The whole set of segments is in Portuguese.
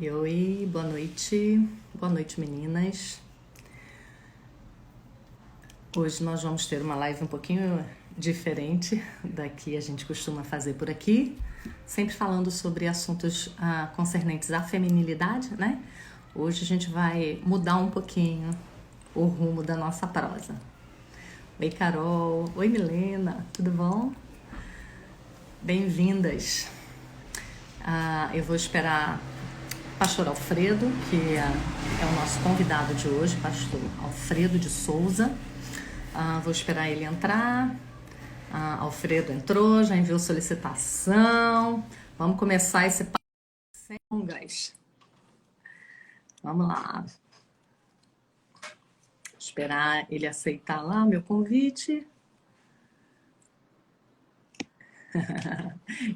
Oi, oi, boa noite. Boa noite, meninas. Hoje nós vamos ter uma live um pouquinho diferente da que a gente costuma fazer por aqui, sempre falando sobre assuntos concernentes à feminilidade, né? Hoje a gente vai mudar um pouquinho o rumo da nossa prosa. Oi, Carol. Oi, Milena. Tudo bom? Bem-vindas. Eu vou esperar Pastor Alfredo, que é o nosso convidado de hoje, Pastor Alfredo de Souza. Vou esperar ele entrar. Alfredo entrou, já enviou solicitação. Vamos começar esse papo sem longas. Vamos lá. Esperar ele aceitar lá o meu convite.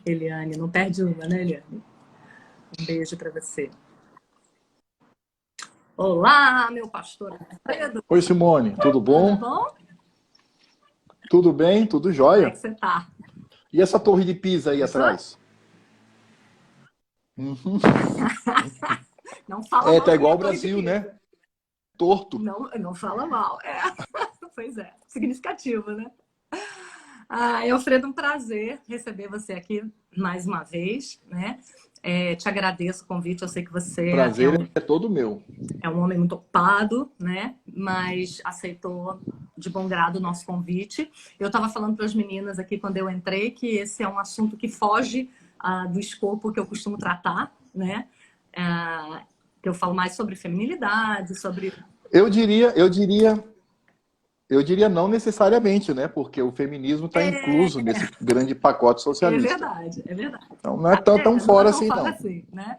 Eliane, não perde uma, né, Eliane? Um beijo para você. Olá, meu pastor Alfredo. Oi, Simone, tudo bom? Tudo bom? Tudo bem? Tudo Como é jóia? que você tá? E essa torre de Pisa aí Gostou? atrás? Uhum. Não fala É, mal tá da igual minha o torre de Brasil, né? Pisa. Torto. Não, não fala mal. Pois é, significativo, né? Alfredo, um prazer receber você aqui mais uma vez, né? Te agradeço o convite, eu sei que O você prazer é todo meu. é um homem muito ocupado, né? Mas aceitou de bom grado o nosso convite. Eu estava falando para as meninas aqui quando eu entrei que esse é um assunto que foge do escopo que eu costumo tratar, né? Que eu falo mais sobre feminilidade, sobre... Eu diria, eu diria, eu diria não necessariamente, né? Porque o feminismo está incluso nesse grande pacote É socialista. verdade, é verdade. Então não é tão Não é fora tão assim, fora não. assim, né?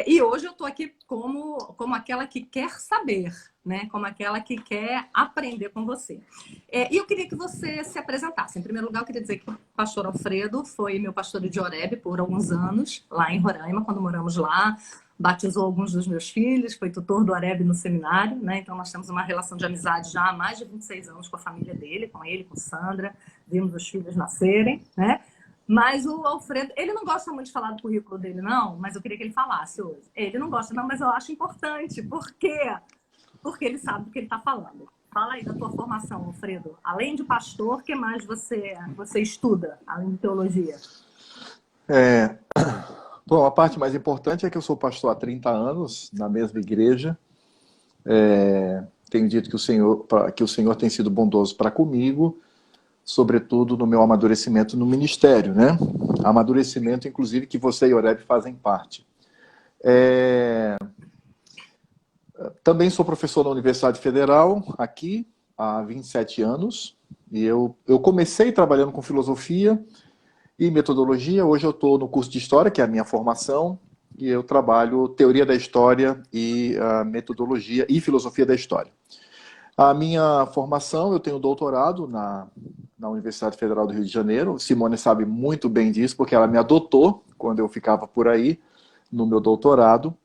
E hoje eu estou aqui como aquela que quer saber, né? Como aquela que quer aprender com você. E eu queria que você se apresentasse. Em primeiro lugar, eu queria dizer que o pastor Alfredo foi meu pastor de Oreb por alguns anos, lá em Roraima, quando moramos lá. Batizou alguns dos meus filhos, foi tutor do Oreb no seminário, né? Então nós temos uma relação de amizade já há mais de 26 anos com a família dele, com ele, com Sandra. Vimos os filhos nascerem, né? Mas o Alfredo, ele não gosta muito de falar do currículo dele, não, mas eu queria que ele falasse hoje. Ele não gosta, não, mas eu acho importante. Por quê? Porque ele sabe do que ele está falando. Fala aí da tua formação, Alfredo. Além de pastor, o que mais você estuda, além de teologia? É, bom, a parte mais importante é que eu sou pastor há 30 anos, na mesma igreja. Tenho dito que o Senhor tem sido bondoso para comigo, sobretudo no meu amadurecimento no ministério, né? Amadurecimento, inclusive, que você e Oreb fazem parte. Também sou professor na Universidade Federal, aqui, há 27 anos, e eu comecei trabalhando com filosofia e metodologia, hoje eu estou no curso de História, que é a minha formação, e eu trabalho teoria da história e metodologia e filosofia da história. A minha formação, eu tenho doutorado na Universidade Federal do Rio de Janeiro. Simone sabe muito bem disso, porque ela me adotou quando eu ficava por aí, no meu doutorado.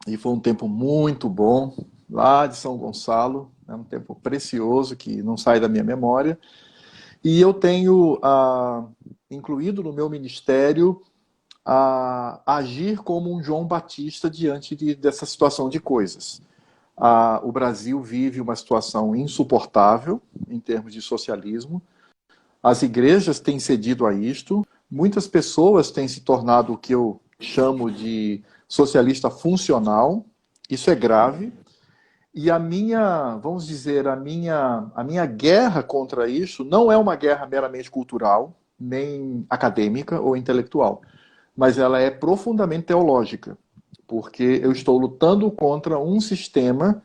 E foi um tempo muito bom, lá de São Gonçalo. É um tempo precioso que não sai da minha memória. E eu tenho incluído no meu ministério agir como um João Batista diante dessa situação de coisas. O Brasil vive uma situação insuportável em termos de socialismo. As igrejas têm cedido a isto. Muitas pessoas têm se tornado o que eu chamo de socialista funcional. Isso é grave. E vamos dizer, a minha guerra contra isso não é uma guerra meramente cultural, nem acadêmica ou intelectual, mas ela é profundamente teológica, porque eu estou lutando contra um sistema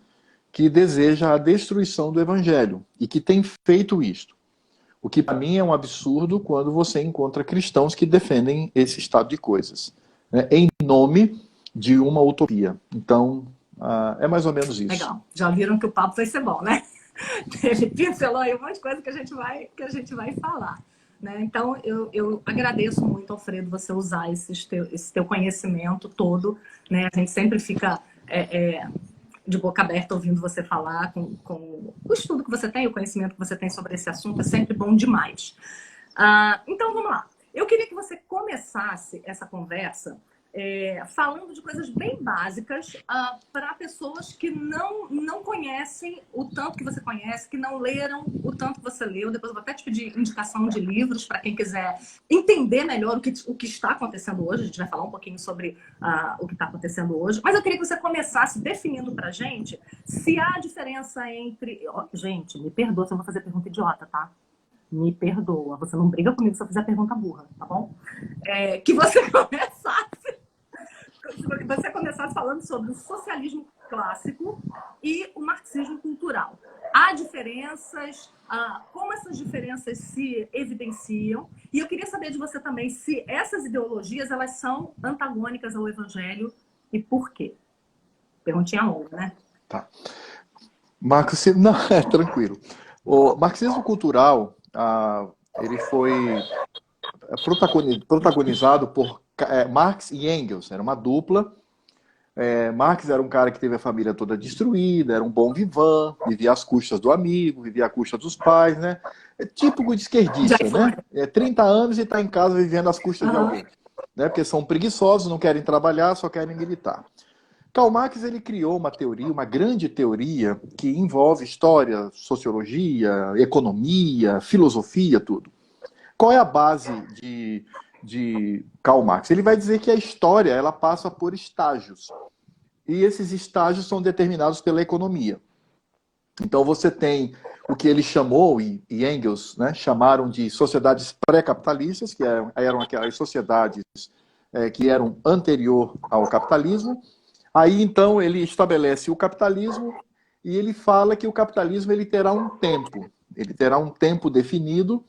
que deseja a destruição do evangelho e que tem feito isto. O que para mim é um absurdo quando você encontra cristãos que defendem esse estado de coisas, né, em nome de uma utopia. Então, é mais ou menos isso. Legal. Já viram que o papo vai ser bom, né? Ele pincelou aí um monte de coisa que a gente vai falar. Né? Então, eu agradeço muito, Alfredo, você usar esse teu conhecimento todo. Né? A gente sempre fica de boca aberta ouvindo você falar, com o estudo que você tem, o conhecimento que você tem sobre esse assunto, é sempre bom demais. Então, vamos lá. Eu queria que você começasse essa conversa falando de coisas bem básicas para pessoas que não conhecem o tanto que você conhece, que não leram o tanto que você leu. Depois eu vou até te pedir indicação de livros para quem quiser entender melhor o que está acontecendo hoje. A gente vai falar um pouquinho sobre o que está acontecendo hoje. Mas eu queria que você começasse definindo para a gente se há diferença entre... Gente, me perdoa se eu vou fazer pergunta idiota, tá? Me perdoa. Você não briga comigo se eu fizer pergunta burra, tá bom? Que você começasse falando sobre o socialismo clássico e o marxismo cultural. Há diferenças, como essas diferenças se evidenciam, e eu queria saber de você também se essas ideologias elas são antagônicas ao evangelho e por quê. Perguntinha longa, né? Tá. Marxismo, não, tranquilo. O marxismo cultural, ele foi protagonizado por Marx e Engels, era uma dupla. Marx era um cara que teve a família toda destruída, era um bom vivan, vivia às custas do amigo, vivia às custas dos pais, né? É típico de esquerdista, né? 30 anos e está em casa vivendo às custas de alguém, né? Porque são preguiçosos, não querem trabalhar, só querem militar. Karl Marx ele criou uma teoria, uma grande teoria, que envolve história, sociologia, economia, filosofia, tudo. Qual é a base de Karl Marx? Ele vai dizer que a história ela passa por estágios. E esses estágios são determinados pela economia. Então você tem o que ele chamou, e Engels, né, chamaram de sociedades pré-capitalistas, que eram aquelas sociedades que eram anterior ao capitalismo. Aí, então, ele estabelece o capitalismo e ele fala que o capitalismo ele terá um tempo. Ele terá um tempo definido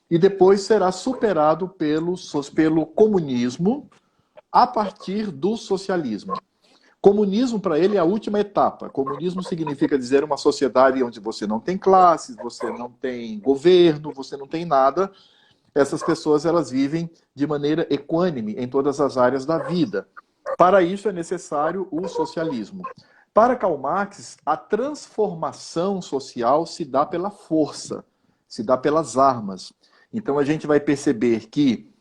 e depois será superado pelo comunismo a partir do socialismo. Comunismo, para ele, é a última etapa. Comunismo significa dizer uma sociedade onde você não tem classes, você não tem governo, você não tem nada. Essas pessoas elas vivem de maneira equânime em todas as áreas da vida. Para isso é necessário o socialismo. Para Karl Marx, a transformação social se dá pela força, se dá pelas armas. Então a gente vai perceber que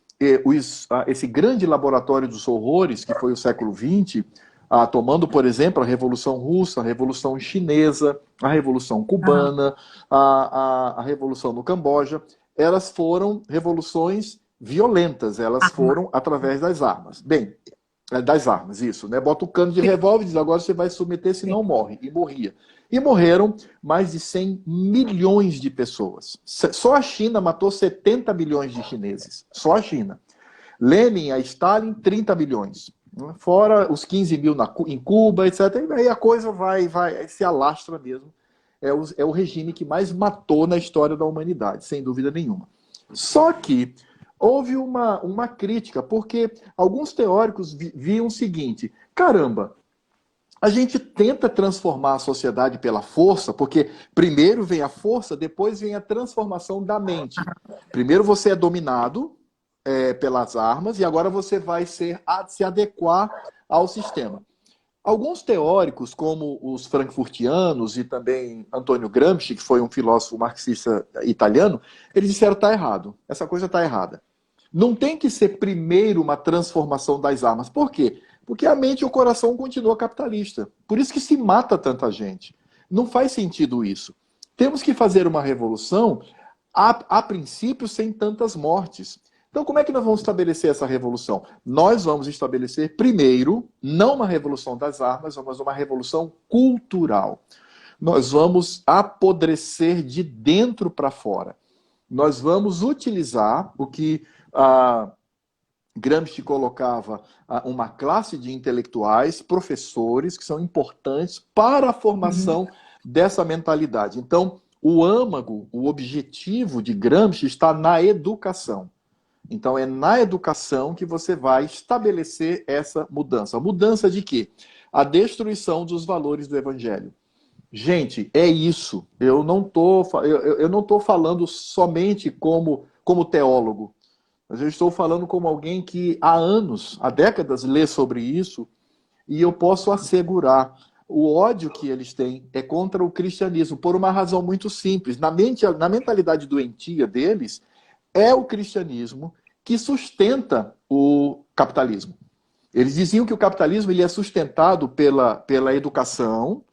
esse grande laboratório dos horrores, que foi o século XX, tomando, por exemplo, a Revolução Russa, a Revolução Chinesa, a Revolução Cubana, a Revolução no Camboja, elas foram revoluções violentas, elas foram através das armas. Bem, das armas, isso, né? Bota o cano de revólver e diz, agora você vai se submeter, senão morre. E morria. E morreram mais de 100 milhões de pessoas. Só a China matou 70 milhões de chineses. Só a China. Lenin, a Stalin, 30 milhões. Fora os 15 mil em Cuba, etc. E aí a coisa vai se alastra mesmo. É o regime que mais matou na história da humanidade, sem dúvida nenhuma. Só que houve uma crítica, porque alguns teóricos viam o seguinte, caramba, a gente tenta transformar a sociedade pela força, porque primeiro vem a força, depois vem a transformação da mente. Primeiro você é dominado pelas armas e agora você vai se adequar ao sistema. Alguns teóricos, como os frankfurtianos e também Antônio Gramsci, que foi um filósofo marxista italiano, eles disseram que está errado, essa coisa está errada. Não tem que ser primeiro uma transformação das armas. Por quê? Porque a mente e o coração continuam capitalista. Por isso que se mata tanta gente. Não faz sentido isso. Temos que fazer uma revolução, a princípio, sem tantas mortes. Então, como é que nós vamos estabelecer essa revolução? Nós vamos estabelecer, primeiro, não uma revolução das armas, mas uma revolução cultural. Nós vamos apodrecer de dentro para fora. Nós vamos utilizar o que Gramsci colocava uma classe de intelectuais, professores, que são importantes para a formação dessa mentalidade. Então, o âmago, o objetivo de Gramsci está na educação. Então, é na educação que você vai estabelecer essa mudança. Mudança de quê? A destruição dos valores do evangelho. Gente, é isso. Eu não tô falando somente como teólogo, mas eu estou falando como alguém que há anos, há décadas, lê sobre isso, e eu posso assegurar, o ódio que eles têm é contra o cristianismo, por uma razão muito simples. Na mentalidade doentia deles, é o cristianismo que sustenta o capitalismo. Eles diziam que o capitalismo ele é sustentado pela educação,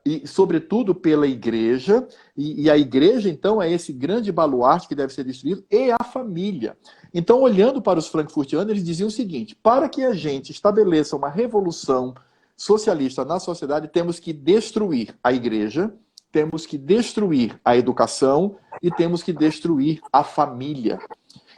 e, sobretudo, pela igreja, e a igreja, então, é esse grande baluarte que deve ser destruído, e a família. Então, olhando para os frankfurtianos, eles diziam o seguinte: para que a gente estabeleça uma revolução socialista na sociedade, temos que destruir a igreja, temos que destruir a educação e temos que destruir a família.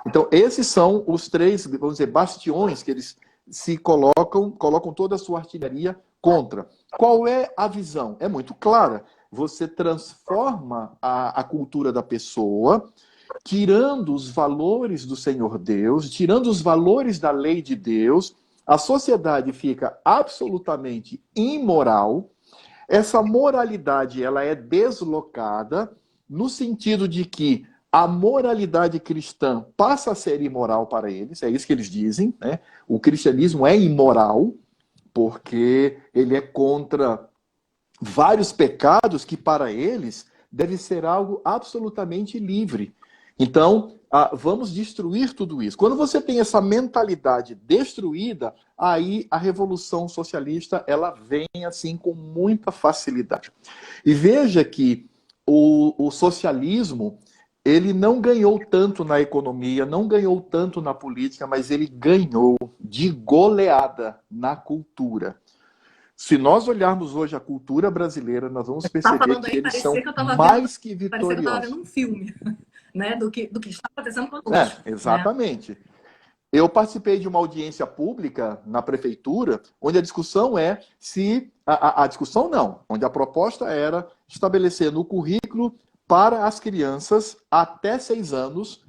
Então, esses são os três, vamos dizer, bastiões que eles se colocam toda a sua artilharia contra. Qual é a visão? É muito clara. Você transforma a cultura da pessoa, tirando os valores do Senhor Deus, tirando os valores da lei de Deus, a sociedade fica absolutamente imoral. Essa moralidade ela é deslocada no sentido de que a moralidade cristã passa a ser imoral para eles, é isso que eles dizem, né? O cristianismo é imoral porque ele é contra vários pecados que para eles deve ser algo absolutamente livre. Então, vamos destruir tudo isso. Quando você tem essa mentalidade destruída, aí a revolução socialista ela vem assim com muita facilidade. E veja que o socialismo ele não ganhou tanto na economia, não ganhou tanto na política, mas ele ganhou de goleada na cultura. Se nós olharmos hoje a cultura brasileira, nós vamos perceber que eles são mais que vitoriosos. Parecia que eu estava vendo um filme, né, do que está acontecendo conosco. Exatamente. Né? Eu participei de uma audiência pública na prefeitura, onde a discussão é se... A discussão não, onde a proposta era estabelecer no currículo para as crianças até 6 anos,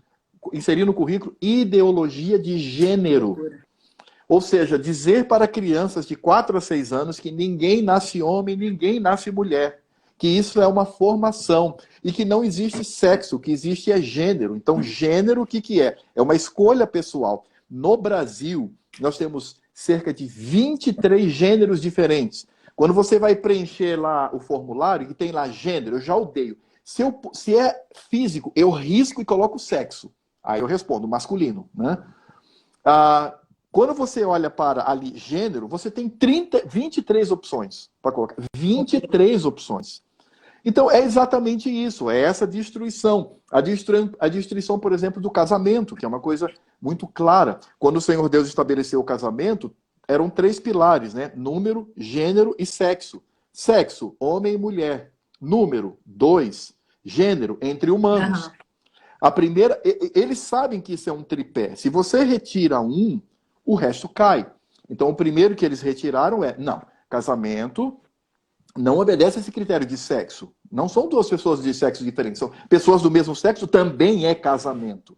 inserir no currículo ideologia de gênero. Ou seja, dizer para crianças de 4 a 6 anos que ninguém nasce homem, ninguém nasce mulher. Que isso é uma formação. E que não existe sexo, o que existe é gênero. Então, gênero, o que é? É uma escolha pessoal. No Brasil, nós temos cerca de 23 gêneros diferentes. Quando você vai preencher lá o formulário, que tem lá gênero, eu já odeio. Se é físico, eu risco e coloco sexo. Aí eu respondo masculino, né? Quando você olha para ali gênero, você tem 23 opções para colocar. 23 opções. Então é exatamente isso, é essa destruição. A destruição, por exemplo, do casamento, que é uma coisa muito clara. Quando o Senhor Deus estabeleceu o casamento, eram 3 pilares, né? Número, gênero e sexo. Sexo, homem e mulher. Número, 2. Gênero, entre humanos. A primeira, eles sabem que isso é um tripé. Se você retira um, o resto cai. Então, o primeiro que eles retiraram não, casamento não obedece a esse critério de sexo. Não são 2 pessoas de sexo diferentes, são pessoas do mesmo sexo, também é casamento.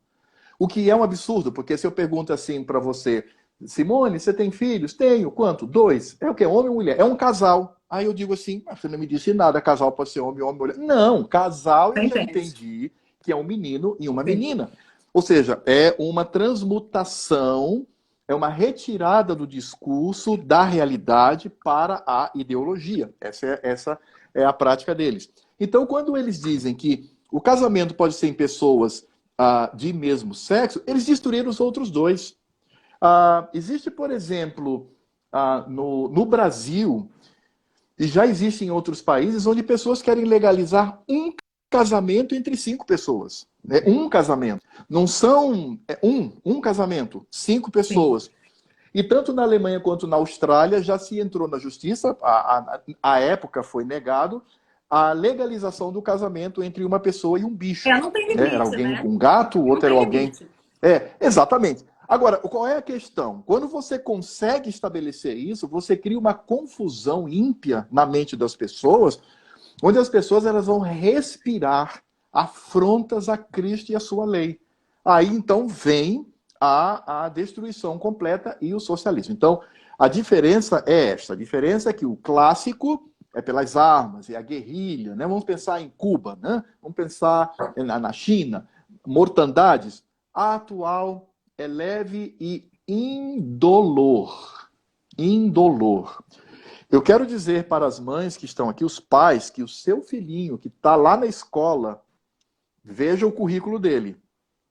O que é um absurdo, porque se eu pergunto assim para você, Simone, você tem filhos? Tenho. Quanto? 2. É o quê? Homem ou mulher? É um casal. Aí eu digo assim, você não me disse nada, casal pode ser homem, homem, mulher. Não, casal eu já entendi que é um menino e uma menina. Ou seja, é uma transmutação, é uma retirada do discurso da realidade para a ideologia. Essa é a prática deles. Então, quando eles dizem que o casamento pode ser em pessoas de mesmo sexo, eles destruíram os outros 2. Existe, por exemplo, no Brasil, e já existe em outros países, onde pessoas querem legalizar um casamento entre 5 pessoas. É um casamento. Não são um casamento, 5 pessoas. Sim. E tanto na Alemanha quanto na Austrália já se entrou na justiça, à época foi negado, a legalização do casamento entre uma pessoa e um bicho. Não tem limite, era alguém com um gato, o outro era alguém... exatamente. Agora, qual é a questão? Quando você consegue estabelecer isso, você cria uma confusão ímpia na mente das pessoas, onde as pessoas elas vão respirar afrontas a Cristo e a sua lei. Aí, então, vem a destruição completa e o socialismo. Então, a diferença é esta. A diferença é que o clássico é pelas armas, é a guerrilha, né? Vamos pensar em Cuba, né? Vamos pensar na China, mortandades. A atual é leve e indolor. Indolor. Eu quero dizer para as mães que estão aqui, os pais, que o seu filhinho que está lá na escola, veja o currículo dele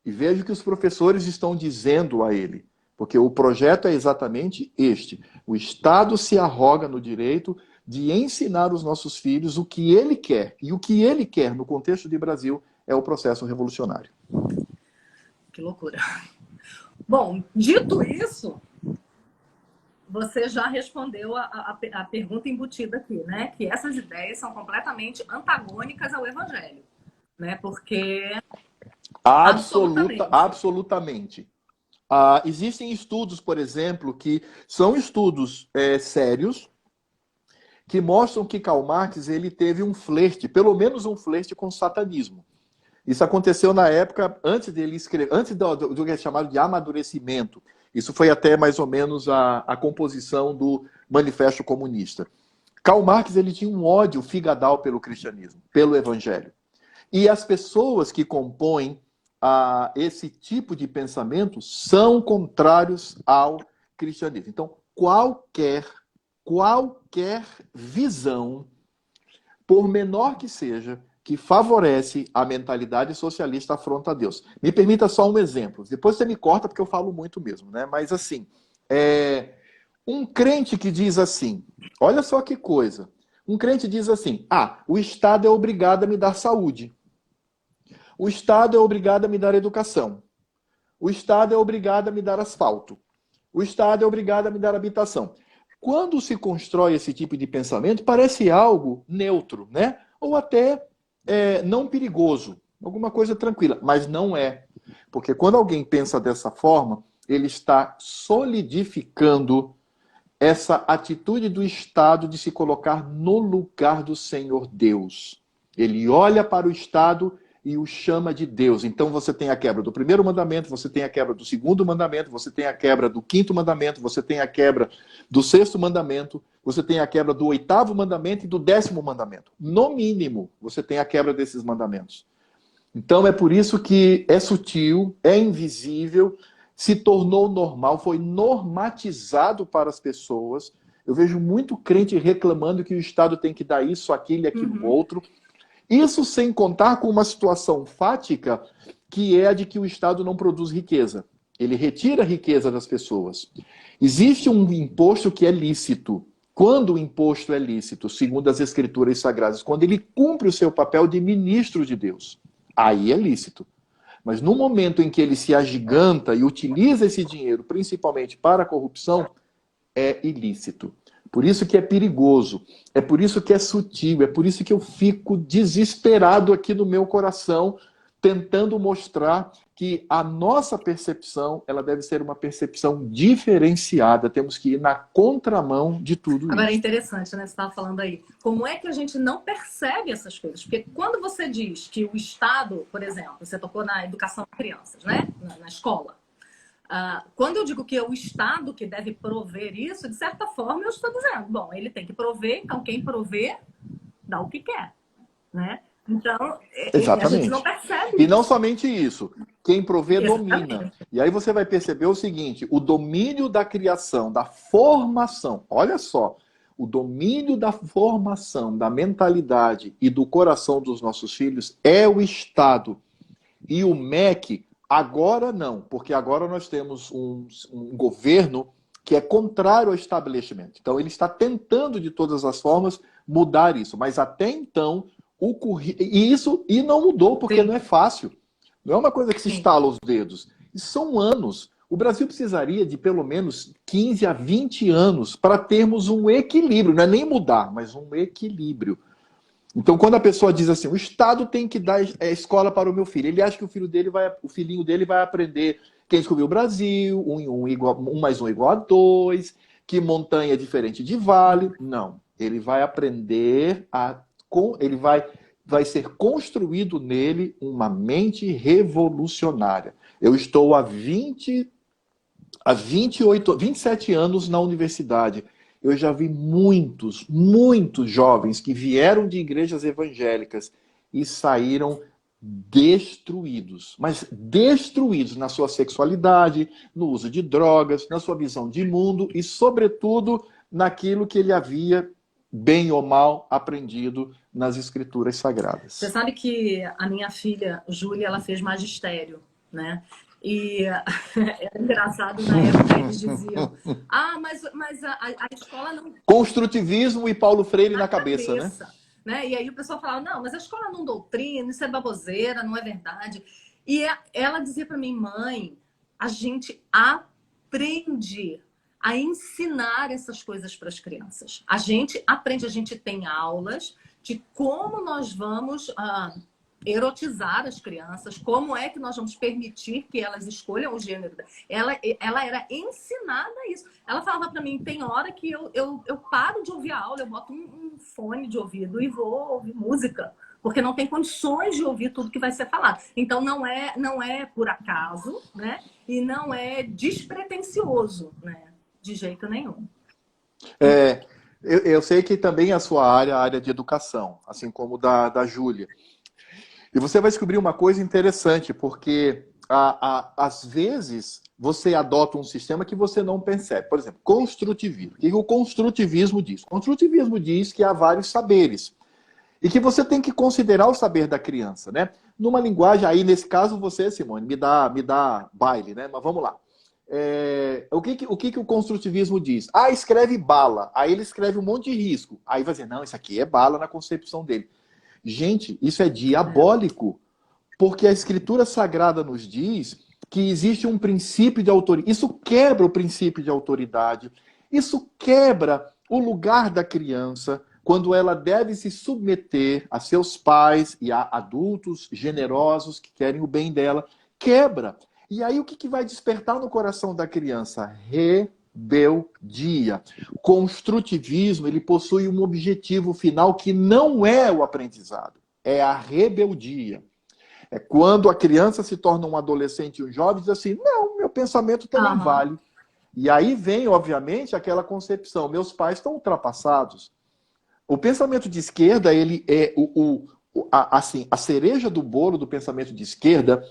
e veja o que os professores estão dizendo a ele. Porque o projeto é exatamente este. O Estado se arroga no direito de ensinar os nossos filhos o que ele quer. E o que ele quer, no contexto de Brasil, é o processo revolucionário. Que loucura. Bom, dito isso, você já respondeu a pergunta embutida aqui, né? Que essas ideias são completamente antagônicas ao Evangelho, né? Porque Absolutamente. Existem estudos, por exemplo, que são estudos sérios, que mostram que Karl Marx ele teve um flerte, pelo menos um flerte com o satanismo. Isso aconteceu na época antes dele escrever, antes do que é chamado de amadurecimento. Isso foi até mais ou menos a composição do Manifesto Comunista. Karl Marx ele tinha um ódio figadal pelo cristianismo, pelo evangelho. E as pessoas que compõem esse tipo de pensamento são contrários ao cristianismo. Então, qualquer visão, por menor que seja, que favorece a mentalidade socialista afronta a Deus. Me permita só um exemplo. Depois você me corta porque eu falo muito mesmo, né? Mas assim, um crente que diz assim, olha só que coisa. Um crente diz assim, o Estado é obrigado a me dar saúde. O Estado é obrigado a me dar educação. O Estado é obrigado a me dar asfalto. O Estado é obrigado a me dar habitação. Quando se constrói esse tipo de pensamento, parece algo neutro, né? Ou até não perigoso, alguma coisa tranquila, mas não é. Porque quando alguém pensa dessa forma, ele está solidificando essa atitude do Estado de se colocar no lugar do Senhor Deus. Ele olha para o Estado e o chama de Deus. Então você tem a quebra do primeiro mandamento, você tem a quebra do segundo mandamento, você tem a quebra do quinto mandamento, você tem a quebra do sexto mandamento, você tem a quebra do oitavo mandamento e do 10º mandamento. No mínimo, você tem a quebra desses mandamentos. Então é por isso que é sutil, é invisível, se tornou normal, foi normatizado para as pessoas. Eu vejo muito crente reclamando que o Estado tem que dar isso, aquilo e aquilo outro. Isso sem contar com uma situação fática, que é a de que o Estado não produz riqueza. Ele retira a riqueza das pessoas. Existe um imposto que é lícito. Quando o imposto é lícito, segundo as Escrituras Sagradas, quando ele cumpre o seu papel de ministro de Deus, aí é lícito. Mas no momento em que ele se agiganta e utiliza esse dinheiro principalmente para a corrupção, é ilícito. Por isso que é perigoso, é por isso que é sutil, é por isso que eu fico desesperado aqui no meu coração, tentando mostrar que a nossa percepção, ela deve ser uma percepção diferenciada. Temos que ir na contramão de tudo isso. Agora é interessante, né? Você estava falando aí. Como é que a gente não percebe essas coisas? Porque quando você diz que o Estado, por exemplo, você tocou na educação de crianças, né? Na escola. Quando eu digo que é o Estado que deve prover isso, de certa forma eu estou dizendo, bom, ele tem que prover, então quem prover dá o que quer, né? Então, exatamente. A gente não percebe. E não somente isso, quem provê domina. E aí você vai perceber o seguinte, o domínio da criação, da formação, olha só, o domínio da formação, da mentalidade e do coração dos nossos filhos é o Estado. E o MEC, agora não, porque agora nós temos um governo que é contrário ao estabelecimento. Então ele está tentando de todas as formas mudar isso, mas até então e não mudou porque não é fácil. Não é uma coisa que se estala os dedos. Isso são anos. O Brasil precisaria de pelo menos 15 a 20 anos para termos um equilíbrio, não é nem mudar, mas um equilíbrio. Então, quando a pessoa diz assim, o Estado tem que dar escola para o meu filho, ele acha que o filhinho dele vai aprender quem descobriu o Brasil, 1 mais 1 igual a 2, que montanha é diferente de vale. Não. Ele vai aprender ele vai ser construído nele uma mente revolucionária. Eu estou há 27 anos na universidade. Eu já vi muitos jovens que vieram de igrejas evangélicas e saíram destruídos. Mas destruídos na sua sexualidade, no uso de drogas, na sua visão de mundo e, sobretudo, naquilo que ele havia, bem ou mal, aprendido nas escrituras sagradas. Você sabe que a minha filha, Júlia, ela fez magistério, né? E era engraçado na época, eles diziam, ah, mas a escola não Construtivismo e Paulo Freire na na cabeça, né? cabeça, né? E aí o pessoal falava, não, mas a escola não doutrina, isso é baboseira, não é verdade. E ela dizia para mim, mãe, a gente aprende a ensinar essas coisas para as crianças. A gente aprende, a gente tem aulas de como nós vamos erotizar as crianças, como é que nós vamos permitir que elas escolham o gênero. Ela era ensinada a isso. Ela falava para mim, tem hora que eu paro de ouvir a aula, eu boto um fone de ouvido e vou ouvir música, porque não tem condições de ouvir tudo que vai ser falado. Então não é por acaso, né? E não é despretensioso, né? De jeito nenhum. Eu sei que também a sua área, a área de educação, assim como da Júlia. E você vai descobrir uma coisa interessante, porque às vezes você adota um sistema que você não percebe. Por exemplo, construtivismo. O que o construtivismo diz? O construtivismo diz que há vários saberes e que você tem que considerar o saber da criança, né? Numa linguagem, aí nesse caso você, Simone, me dá baile, né? Mas vamos lá. O que o construtivismo diz? Ah, escreve bala. Aí ele escreve um monte de risco. Aí vai dizer, não, isso aqui é bala na concepção dele. Gente, isso é diabólico, porque a Escritura Sagrada nos diz que existe um princípio de autoridade. Isso quebra o princípio de autoridade, isso quebra o lugar da criança quando ela deve se submeter a seus pais e a adultos generosos que querem o bem dela. Quebra. E aí o que vai despertar no coração da criança? Rebeldia. O construtivismo, ele possui um objetivo final que não é o aprendizado, é a rebeldia. É quando a criança se torna um adolescente e um jovem e diz assim, não, meu pensamento também vale. E aí vem, obviamente, aquela concepção, meus pais estão ultrapassados. O pensamento de esquerda, ele é assim, a cereja do bolo do pensamento de esquerda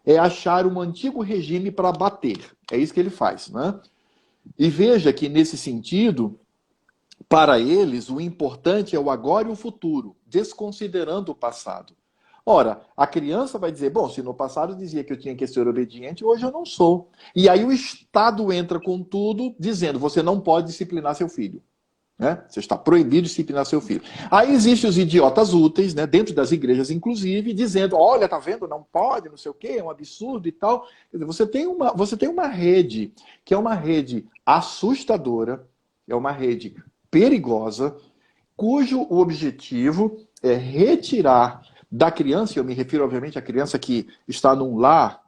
é achar um antigo regime para bater. É isso que ele faz, né? E veja que, nesse sentido, para eles, o importante é o agora e o futuro, desconsiderando o passado. Ora, a criança vai dizer, bom, se no passado dizia que eu tinha que ser obediente, hoje eu não sou. E aí o Estado entra com tudo, dizendo, você não pode disciplinar seu filho. Né? Você está proibido de disciplinar seu filho. Aí existem os idiotas úteis, né, dentro das igrejas, inclusive, dizendo, olha, tá vendo, não pode, não sei o quê, é um absurdo e tal. Quer dizer, você tem uma rede, que é uma rede assustadora, é uma rede perigosa, cujo objetivo é retirar da criança, e eu me refiro, obviamente, à criança que está num lar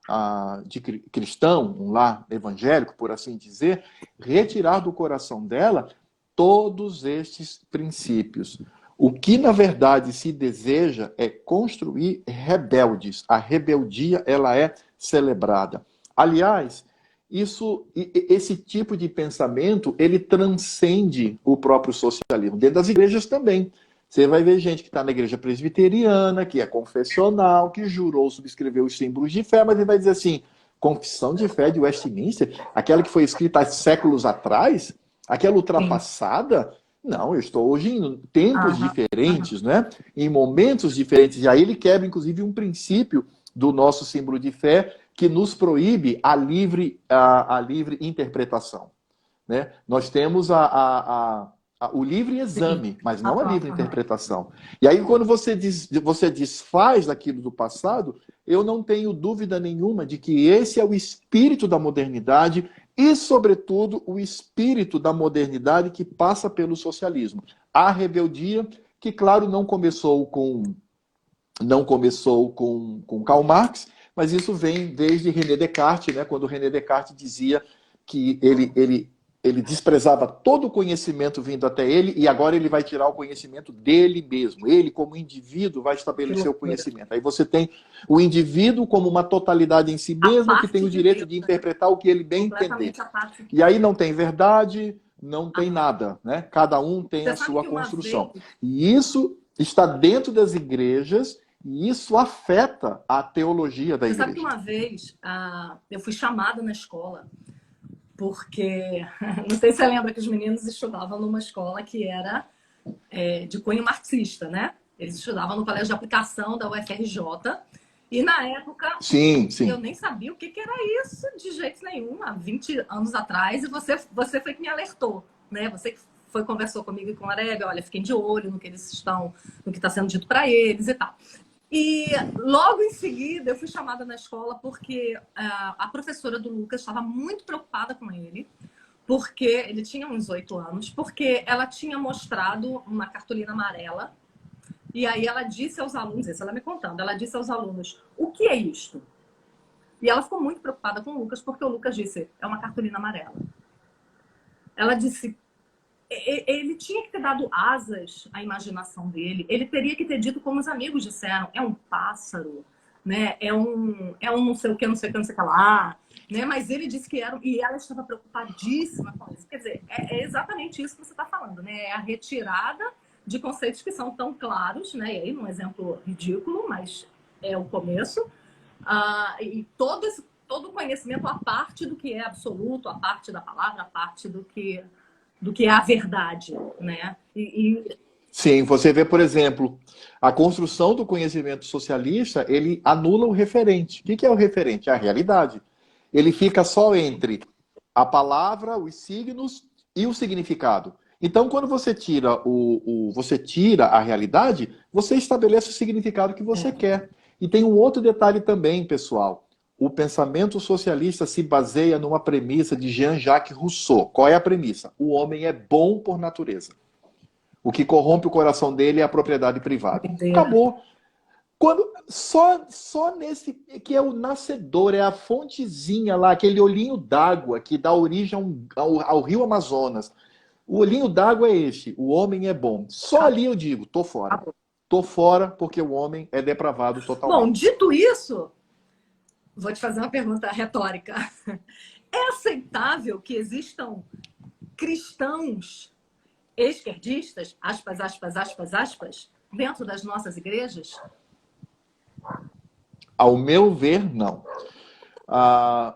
de cristão, um lar evangélico, por assim dizer, retirar do coração dela todos estes princípios. O que, na verdade, se deseja é construir rebeldes. A rebeldia, ela é celebrada. Aliás, esse tipo de pensamento, ele transcende o próprio socialismo. Dentro das igrejas também. Você vai ver gente que está na igreja presbiteriana, que é confessional, que jurou subscrever os símbolos de fé, mas ele vai dizer assim, confissão de fé de Westminster, aquela que foi escrita há séculos atrás, aquela ultrapassada, não, eu estou hoje em tempos diferentes, né? Em momentos diferentes. E aí ele quebra, inclusive, um princípio do nosso símbolo de fé que nos proíbe a livre interpretação. Né? Nós temos o livre exame, mas não a livre interpretação. E aí, quando você desfaz daquilo do passado, eu não tenho dúvida nenhuma de que esse é o espírito da modernidade e, sobretudo, o espírito da modernidade que passa pelo socialismo. A rebeldia, que, claro, não começou com Karl Marx, mas isso vem desde René Descartes, né? Quando René Descartes dizia que ele desprezava todo o conhecimento vindo até ele e agora ele vai tirar o conhecimento dele mesmo. Ele, como indivíduo, vai estabelecer o conhecimento. Aí você tem o indivíduo como uma totalidade em si mesmo que tem o direito de interpretar o que ele bem entender. E aí não tem verdade, não tem nada. Né? Cada um tem a sua construção. E isso está dentro das igrejas e isso afeta a teologia da igreja. Você sabe que uma vez eu fui chamada na escola porque, não sei se você lembra que os meninos estudavam numa escola que era de cunho marxista, né? Eles estudavam no colégio de aplicação da UFRJ E na época, Sim, eu sim. nem sabia o que, que era isso de jeito nenhum, há 20 anos atrás, e você foi que me alertou, né? Você que foi, conversou comigo e com o Arebe, olha, fiquem de olho no que eles estão, no que está sendo dito para eles e tal. E logo em seguida eu fui chamada na escola porque a professora do Lucas estava muito preocupada com ele, porque ele tinha uns 8 anos, porque ela tinha mostrado uma cartolina amarela. E aí ela disse aos alunos, isso ela me contando, ela disse aos alunos, o que é isto? E ela ficou muito preocupada com o Lucas, porque o Lucas disse, é uma cartolina amarela. Ela disse, ele tinha que ter dado asas à imaginação dele, ele teria que ter dito como os amigos disseram, é um pássaro, né? É um não sei o que, não sei o que, não sei o que lá, né? Mas ele disse que era, e ela estava preocupadíssima com isso. Quer dizer, é exatamente isso que você está falando, né? É a retirada de conceitos que são tão claros, né? E aí, num exemplo ridículo, mas é o começo, e todo o conhecimento, a parte do que é absoluto, a parte da palavra, a parte do que é a verdade, né? Sim, você vê, por exemplo, a construção do conhecimento socialista, ele anula o referente. O que é o referente? É a realidade. Ele fica só entre a palavra, os signos e o significado. Então, quando você tira você tira a realidade, você estabelece o significado que você quer. E tem um outro detalhe também, pessoal. O pensamento socialista se baseia numa premissa de Jean-Jacques Rousseau. Qual é a premissa? O homem é bom por natureza. O que corrompe o coração dele é a propriedade privada. Doideira. Acabou. Quando só nesse que é o nascedor, é a fontezinha lá, aquele olhinho d'água que dá origem ao rio Amazonas. O olhinho d'água é este, o homem é bom. Só ali eu digo, tô fora. Tô fora porque o homem é depravado Bom, totalmente. dito isso, vou te fazer uma pergunta retórica. É aceitável que existam cristãos esquerdistas, aspas, aspas, aspas, aspas, dentro das nossas igrejas? Ao meu ver, não.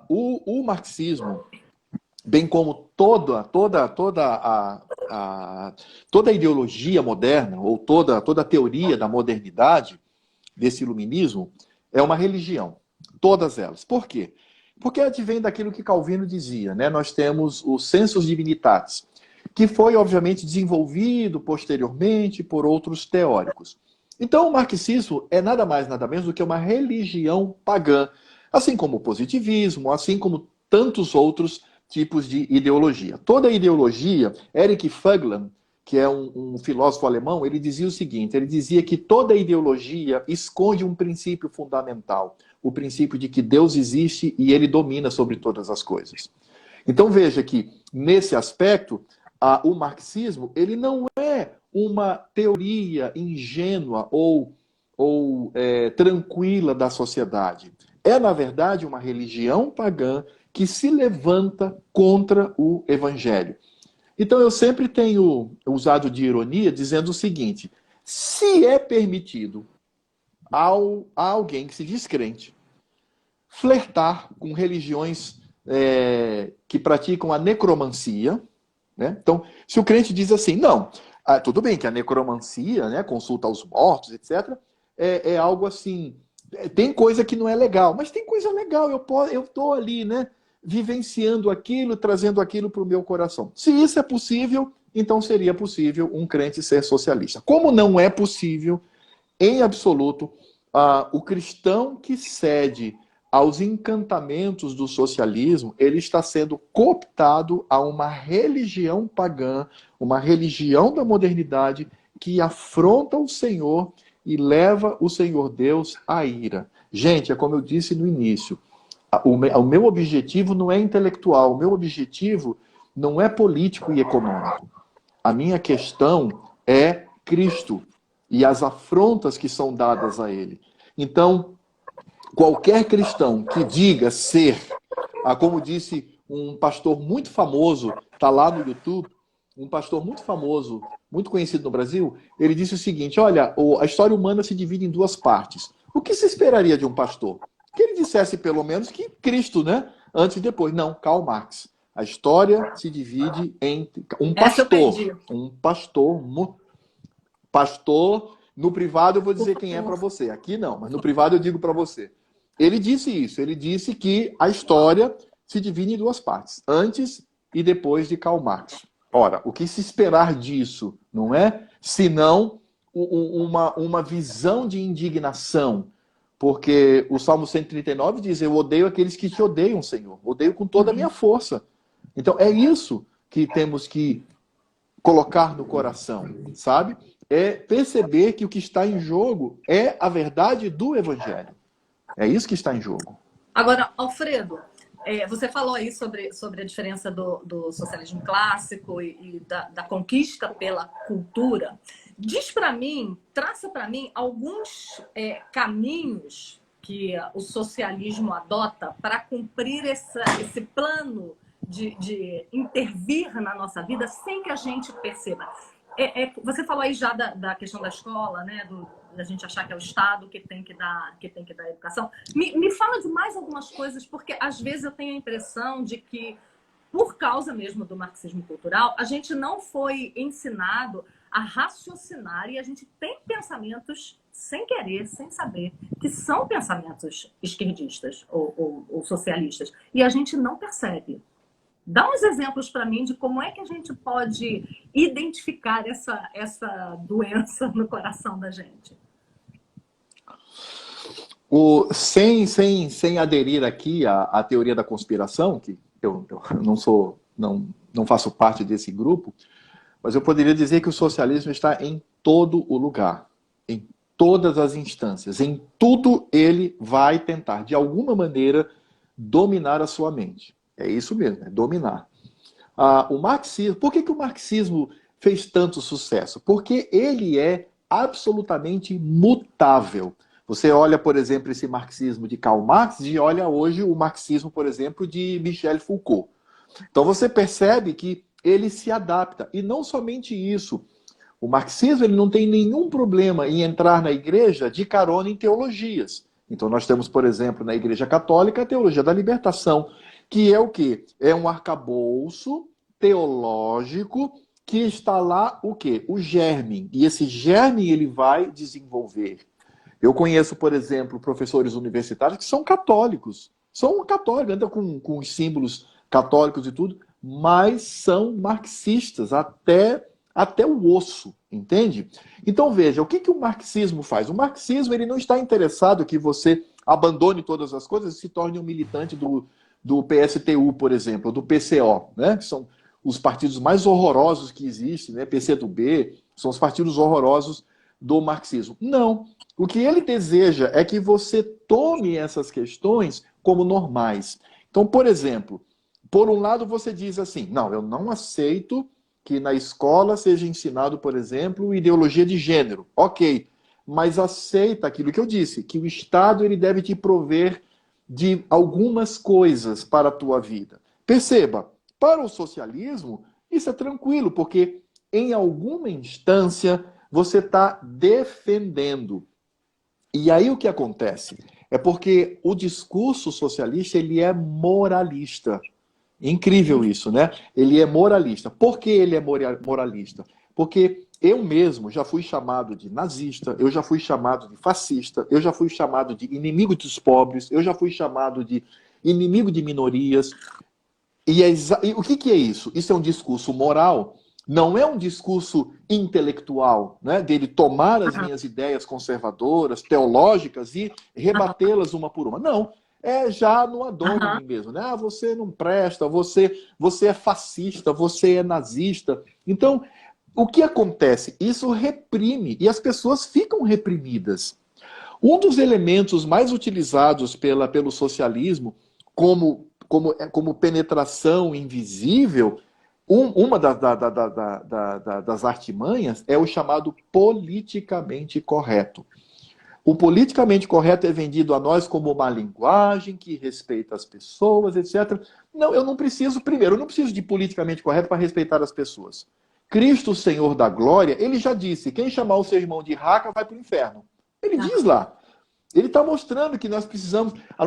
O marxismo, bem como toda a ideologia moderna, ou toda a teoria da modernidade, desse iluminismo, é uma religião. Todas elas. Por quê? Porque advém daquilo que Calvino dizia, né? Nós temos o sensus divinitatis, que foi, obviamente, desenvolvido posteriormente por outros teóricos. Então, o marxismo é nada mais, nada menos do que uma religião pagã, assim como o positivismo, assim como tantos outros tipos de ideologia. Toda ideologia, Eric Faglan, que é um filósofo alemão, ele dizia o seguinte, ele dizia que toda ideologia esconde um princípio fundamental, o princípio de que Deus existe e ele domina sobre todas as coisas. Então veja que, nesse aspecto, o marxismo ele não é uma teoria ingênua ou tranquila da sociedade. É, na verdade, uma religião pagã que se levanta contra o evangelho. Então eu sempre tenho usado de ironia dizendo o seguinte: se é permitido a alguém que se diz crente flertar com religiões que praticam a necromancia, né? Então, se o crente diz assim, não, tudo bem que a necromancia, né, consulta aos mortos, etc., é algo assim, tem coisa que não é legal, mas tem coisa legal, eu estou ali, né, vivenciando aquilo, trazendo aquilo para o meu coração. Se isso é possível, então seria possível um crente ser socialista. Como não é possível, em absoluto, o cristão que cede aos encantamentos do socialismo, ele está sendo cooptado a uma religião pagã, uma religião da modernidade que afronta o Senhor e leva o Senhor Deus à ira. Gente, é como eu disse no início, o meu objetivo não é intelectual, o meu objetivo não é político e econômico. A minha questão é Cristo e as afrontas que são dadas a ele. Então, qualquer cristão que diga ser, como disse um pastor muito famoso, está lá no YouTube, um pastor muito famoso, muito conhecido no Brasil, ele disse o seguinte, olha, a história humana se divide em duas partes. O que se esperaria de um pastor? Que ele dissesse pelo menos que Cristo, né? Antes e depois. Não, Karl Marx. A história se divide entre Essa eu perdi. pastor No privado eu vou dizer quem é para você. Aqui não, mas no privado eu digo para você. Ele disse isso. Ele disse que a história se divide em duas partes. Antes e depois de Karl Marx. Ora, o que se esperar disso, não é? Senão uma visão de indignação. Porque o Salmo 139 diz, eu odeio aqueles que te odeiam, Senhor. Odeio com toda a minha força. Então é isso que temos que colocar no coração, sabe? É perceber que o que está em jogo é a verdade do Evangelho. É isso que está em jogo. Agora, Alfredo, você falou aí sobre a diferença do socialismo clássico e da conquista pela cultura. Diz para mim, traça para mim alguns caminhos que o socialismo adota para cumprir esse plano de intervir na nossa vida sem que a gente perceba. Você falou aí já da questão da escola, né? Da gente achar que é o Estado que tem que dar educação. Me fala de mais algumas coisas, porque às vezes eu tenho a impressão de que, por causa mesmo do marxismo cultural, a gente não foi ensinado a raciocinar e a gente tem pensamentos, sem querer, sem saber, que são pensamentos esquerdistas ou socialistas. E a gente não percebe. Dá uns exemplos para mim de como é que a gente pode identificar essa doença no coração da gente. Sem aderir aqui à teoria da conspiração, que eu não faço parte desse grupo, mas eu poderia dizer que o socialismo está em todo o lugar, em todas as instâncias, em tudo ele vai tentar, de alguma maneira, dominar a sua mente. É isso mesmo, é dominar. O marxismo, por que o marxismo fez tanto sucesso? Porque ele é absolutamente mutável. Você olha, por exemplo, esse marxismo de Karl Marx e olha hoje o marxismo, por exemplo, de Michel Foucault. Então você percebe que ele se adapta. E não somente isso. O marxismo ele não tem nenhum problema em entrar na igreja de carona em teologias. Então nós temos, por exemplo, na Igreja Católica, a teologia da libertação, que é o quê? É um arcabouço teológico que está lá o quê? O germe. E esse germe ele vai desenvolver. Eu conheço, por exemplo, professores universitários que são católicos. São católicos, andam com os símbolos católicos e tudo, mas são marxistas até o osso, entende? Então veja, o que o marxismo faz? O marxismo ele não está interessado que você abandone todas as coisas e se torne um militante do PSTU, por exemplo, do PCO, né? Que são os partidos mais horrorosos que existem, né? PCdoB, são os partidos horrorosos do marxismo. Não. O que ele deseja é que você tome essas questões como normais. Então, por exemplo, por um lado você diz assim, não, eu não aceito que na escola seja ensinado, por exemplo, ideologia de gênero. Ok, mas aceita aquilo que eu disse, que o Estado ele deve te prover de algumas coisas para a tua vida. Perceba, para o socialismo, isso é tranquilo, porque em alguma instância você está defendendo. E aí o que acontece? É porque o discurso socialista ele é moralista. Incrível isso, né? Ele é moralista. Por que ele é moralista? Porque eu mesmo já fui chamado de nazista, eu já fui chamado de fascista, eu já fui chamado de inimigo dos pobres, eu já fui chamado de inimigo de minorias. E o que é isso? Isso é um discurso moral, não é um discurso intelectual, né? Dele tomar as minhas ideias conservadoras, teológicas e rebatê-las uma por uma. Não. É já no adorno mesmo, né? Ah, você não presta, você é fascista, você é nazista. Então, o que acontece? Isso reprime e as pessoas ficam reprimidas. Um dos elementos mais utilizados pelo socialismo como penetração invisível, uma das artimanhas é o chamado politicamente correto. O politicamente correto é vendido a nós como uma linguagem que respeita as pessoas, etc. Não, eu não preciso de politicamente correto para respeitar as pessoas. Cristo, Senhor da Glória, ele já disse, quem chamar o seu irmão de raca vai para o inferno. Ele diz lá. Ele está mostrando que nós precisamos... A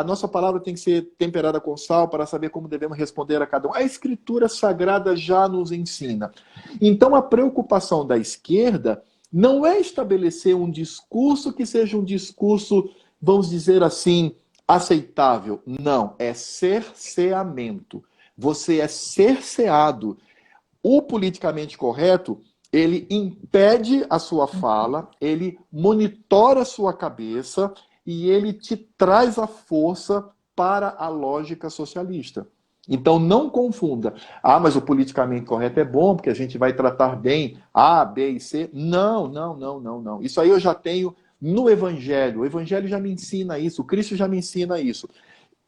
nossa palavra tem que ser temperada com sal para saber como devemos responder a cada um. A Escritura Sagrada já nos ensina. Então, a preocupação da esquerda não é estabelecer um discurso que seja um discurso, vamos dizer assim, aceitável. Não, é cerceamento. Você é cerceado. O politicamente correto, ele impede a sua fala, ele monitora a sua cabeça e ele te traz a força para a lógica socialista. Então não confunda. Ah, mas o politicamente correto é bom porque a gente vai tratar bem A, B e C. Não, não, não, não, não. Isso aí eu já tenho no Evangelho. O Evangelho já me ensina isso, o Cristo já me ensina isso.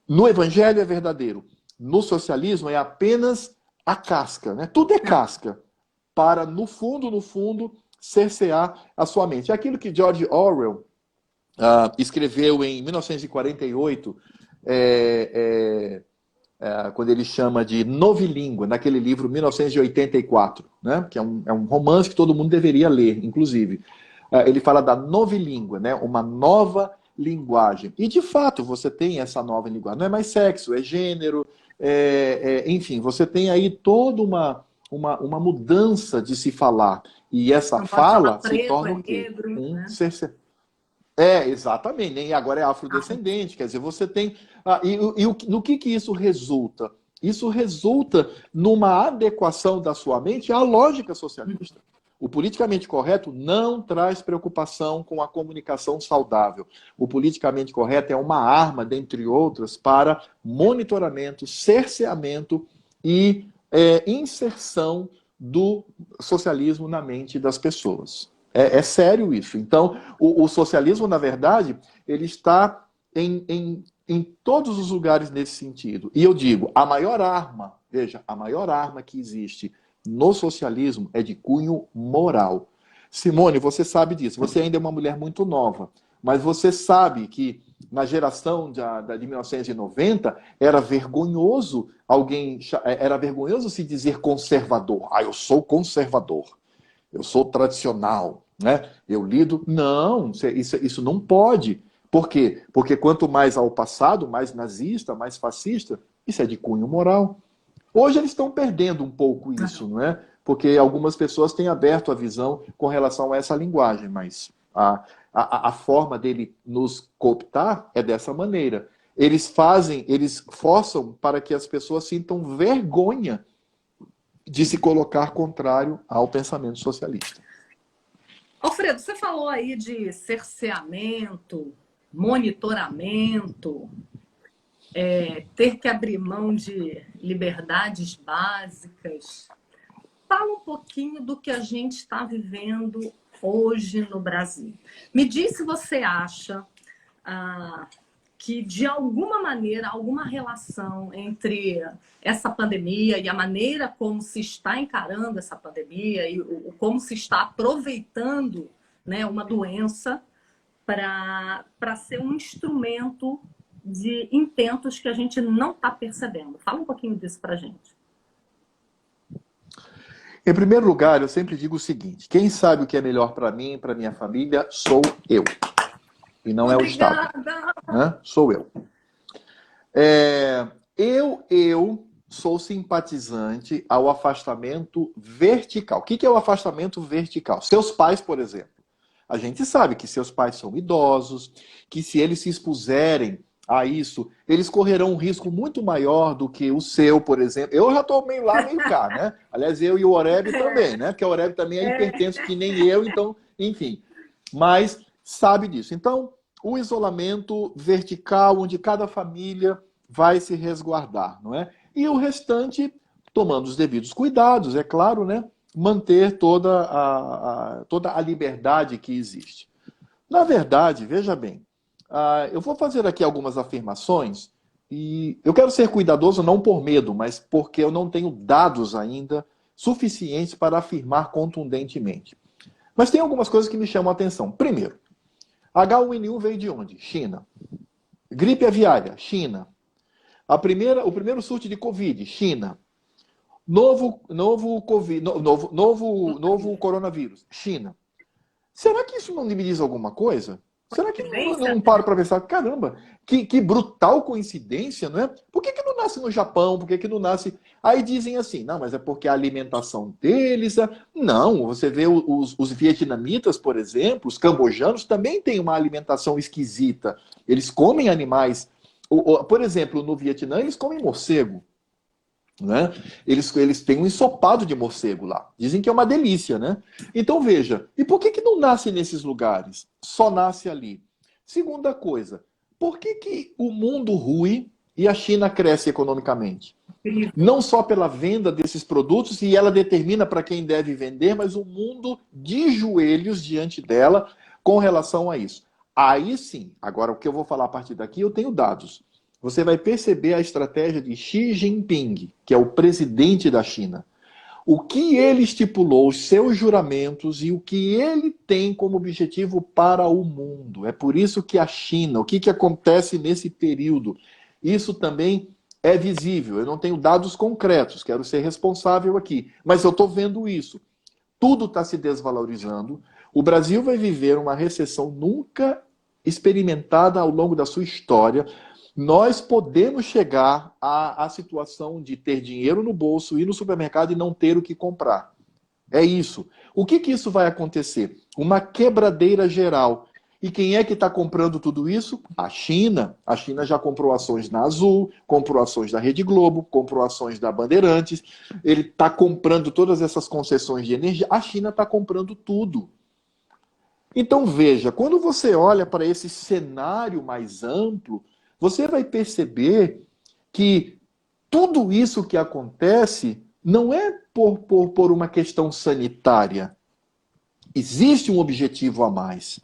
No Evangelho é verdadeiro. No socialismo é apenas a casca, né? Tudo é casca para, no fundo, cercear a sua mente. É aquilo que George Orwell escreveu em 1948, quando ele chama de novilíngua, naquele livro 1984, né? Que é um romance que todo mundo deveria ler, inclusive. Ele fala da novilíngua, né? Uma nova linguagem. E, de fato, você tem essa nova linguagem. Não é mais sexo, é gênero, enfim, você tem aí toda uma mudança de se falar. E essa Não pode chamar fala se preto, torna é o quê? negro, Um né? ser. Exatamente. E agora é afrodescendente. Quer dizer, você tem. No que isso resulta? Isso resulta numa adequação da sua mente à lógica socialista. O politicamente correto não traz preocupação com a comunicação saudável. O politicamente correto é uma arma, dentre outras, para monitoramento, cerceamento e inserção do socialismo na mente das pessoas. É sério isso. Então, o socialismo, na verdade, ele está em todos os lugares nesse sentido. E eu digo, a maior arma, veja, a maior arma que existe no socialismo é de cunho moral. Simone, você sabe disso. Você ainda é uma mulher muito nova, mas você sabe que na geração de 1990 era vergonhoso era vergonhoso se dizer conservador. Ah, eu sou conservador. Eu sou tradicional, né? Eu lido. Não, isso não pode. Por quê? Porque quanto mais ao passado, mais nazista, mais fascista, isso é de cunho moral. Hoje eles estão perdendo um pouco isso, não é? Porque algumas pessoas têm aberto a visão com relação a essa linguagem, mas a forma dele nos cooptar é dessa maneira. Eles forçam para que as pessoas sintam vergonha de se colocar contrário ao pensamento socialista. Alfredo, você falou aí de cerceamento, monitoramento, ter que abrir mão de liberdades básicas. Fala um pouquinho do que a gente está vivendo hoje no Brasil. Me diz se você acha que, de alguma maneira, alguma relação entre essa pandemia e a maneira como se está encarando essa pandemia e como se está aproveitando, né, uma doença para ser um instrumento de intentos que a gente não está percebendo. Fala um pouquinho disso para a gente. Em primeiro lugar, eu sempre digo o seguinte: quem sabe o que é melhor para mim e para minha família sou eu. E não Obrigada. é o Estado. Né? Sou eu. Eu sou simpatizante ao afastamento vertical. O que é o afastamento vertical? Seus pais, por exemplo. A gente sabe que seus pais são idosos, que se eles se expuserem a isso, eles correrão um risco muito maior do que o seu, por exemplo. Eu já estou meio lá, meio cá, né? Aliás, eu e o Oreb também, né? Porque o Oreb também é hipertenso que nem eu, então, enfim. Mas sabe disso. Então, o isolamento vertical, onde cada família vai se resguardar, não é? E o restante, tomando os devidos cuidados, é claro, né? Manter toda a liberdade que existe. Na verdade, veja bem, eu vou fazer aqui algumas afirmações e eu quero ser cuidadoso não por medo, mas porque eu não tenho dados ainda suficientes para afirmar contundentemente. Mas tem algumas coisas que me chamam a atenção. Primeiro, H1N1 veio de onde? China. Gripe aviária, China. O primeiro surto de Covid, China. Novo coronavírus, China. Será que isso não me diz alguma coisa? Será que Coincidência? não paro para pensar, caramba, que brutal coincidência, não é? Por que não nasce no Japão? Por que não nasce... Aí dizem assim, não, mas é porque a alimentação deles... Não, você vê os vietnamitas, por exemplo, os cambojanos também têm uma alimentação esquisita. Eles comem animais. Por exemplo, no Vietnã, eles comem morcego. Né? Eles têm um ensopado de morcego lá. Dizem que é uma delícia, né? Então veja, e por que não nasce nesses lugares? Só nasce ali. Segunda coisa, por que o mundo rui e a China cresce economicamente? Não só pela venda desses produtos, e ela determina para quem deve vender, mas o mundo de joelhos diante dela com relação a isso. Aí sim, agora o que eu vou falar a partir daqui, eu tenho dados. Você vai perceber a estratégia de Xi Jinping, que é o presidente da China. O que ele estipulou, os seus juramentos e o que ele tem como objetivo para o mundo. É por isso que a China, o que acontece nesse período, isso também é visível. Eu não tenho dados concretos, quero ser responsável aqui, mas eu estou vendo isso. Tudo está se desvalorizando. O Brasil vai viver uma recessão nunca experimentada ao longo da sua história. Nós podemos chegar à situação de ter dinheiro no bolso, ir no supermercado e não ter o que comprar. É isso. O que isso vai acontecer? Uma quebradeira geral. E quem é que está comprando tudo isso? A China. A China já comprou ações na Azul, comprou ações da Rede Globo, comprou ações da Bandeirantes. Ele está comprando todas essas concessões de energia. A China está comprando tudo. Então veja, quando você olha para esse cenário mais amplo, você vai perceber que tudo isso que acontece não é por uma questão sanitária. Existe um objetivo a mais.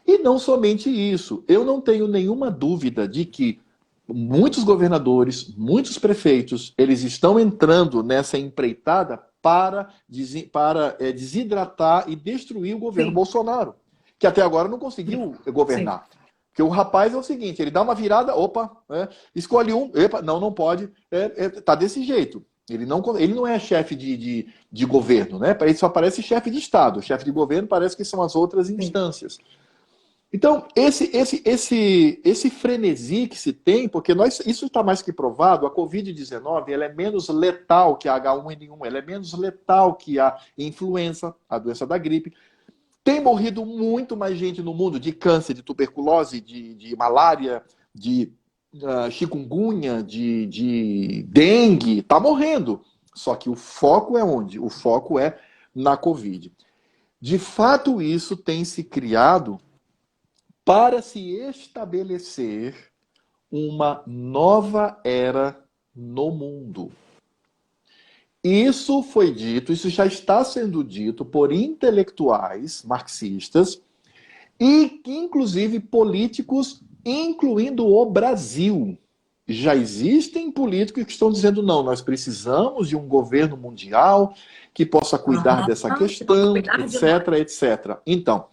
E não somente isso. Eu não tenho nenhuma dúvida de que muitos governadores, muitos prefeitos, eles estão entrando nessa empreitada para desidratar e destruir o governo Bolsonaro, que até agora não conseguiu governar. Sim. Porque o rapaz é o seguinte, ele dá uma virada, escolhe um, não pode, tá desse jeito. Ele não é chefe de governo, né? Ele só parece chefe de Estado. O chefe de governo parece que são as outras instâncias. Então, esse frenesi que se tem, porque isso está mais que provado, a Covid-19 ela é menos letal que a H1N1, ela é menos letal que a influenza, a doença da gripe. Tem morrido muito mais gente no mundo de câncer, de tuberculose, de malária, de chikungunya, de dengue. Está morrendo. Só que o foco é onde? O foco é na Covid. De fato, isso tem se criado para se estabelecer uma nova era no mundo. Isso foi dito, isso já está sendo dito por intelectuais marxistas e, inclusive, políticos, incluindo o Brasil. Já existem políticos que estão dizendo, não, nós precisamos de um governo mundial que possa cuidar dessa questão, etc, etc. Então,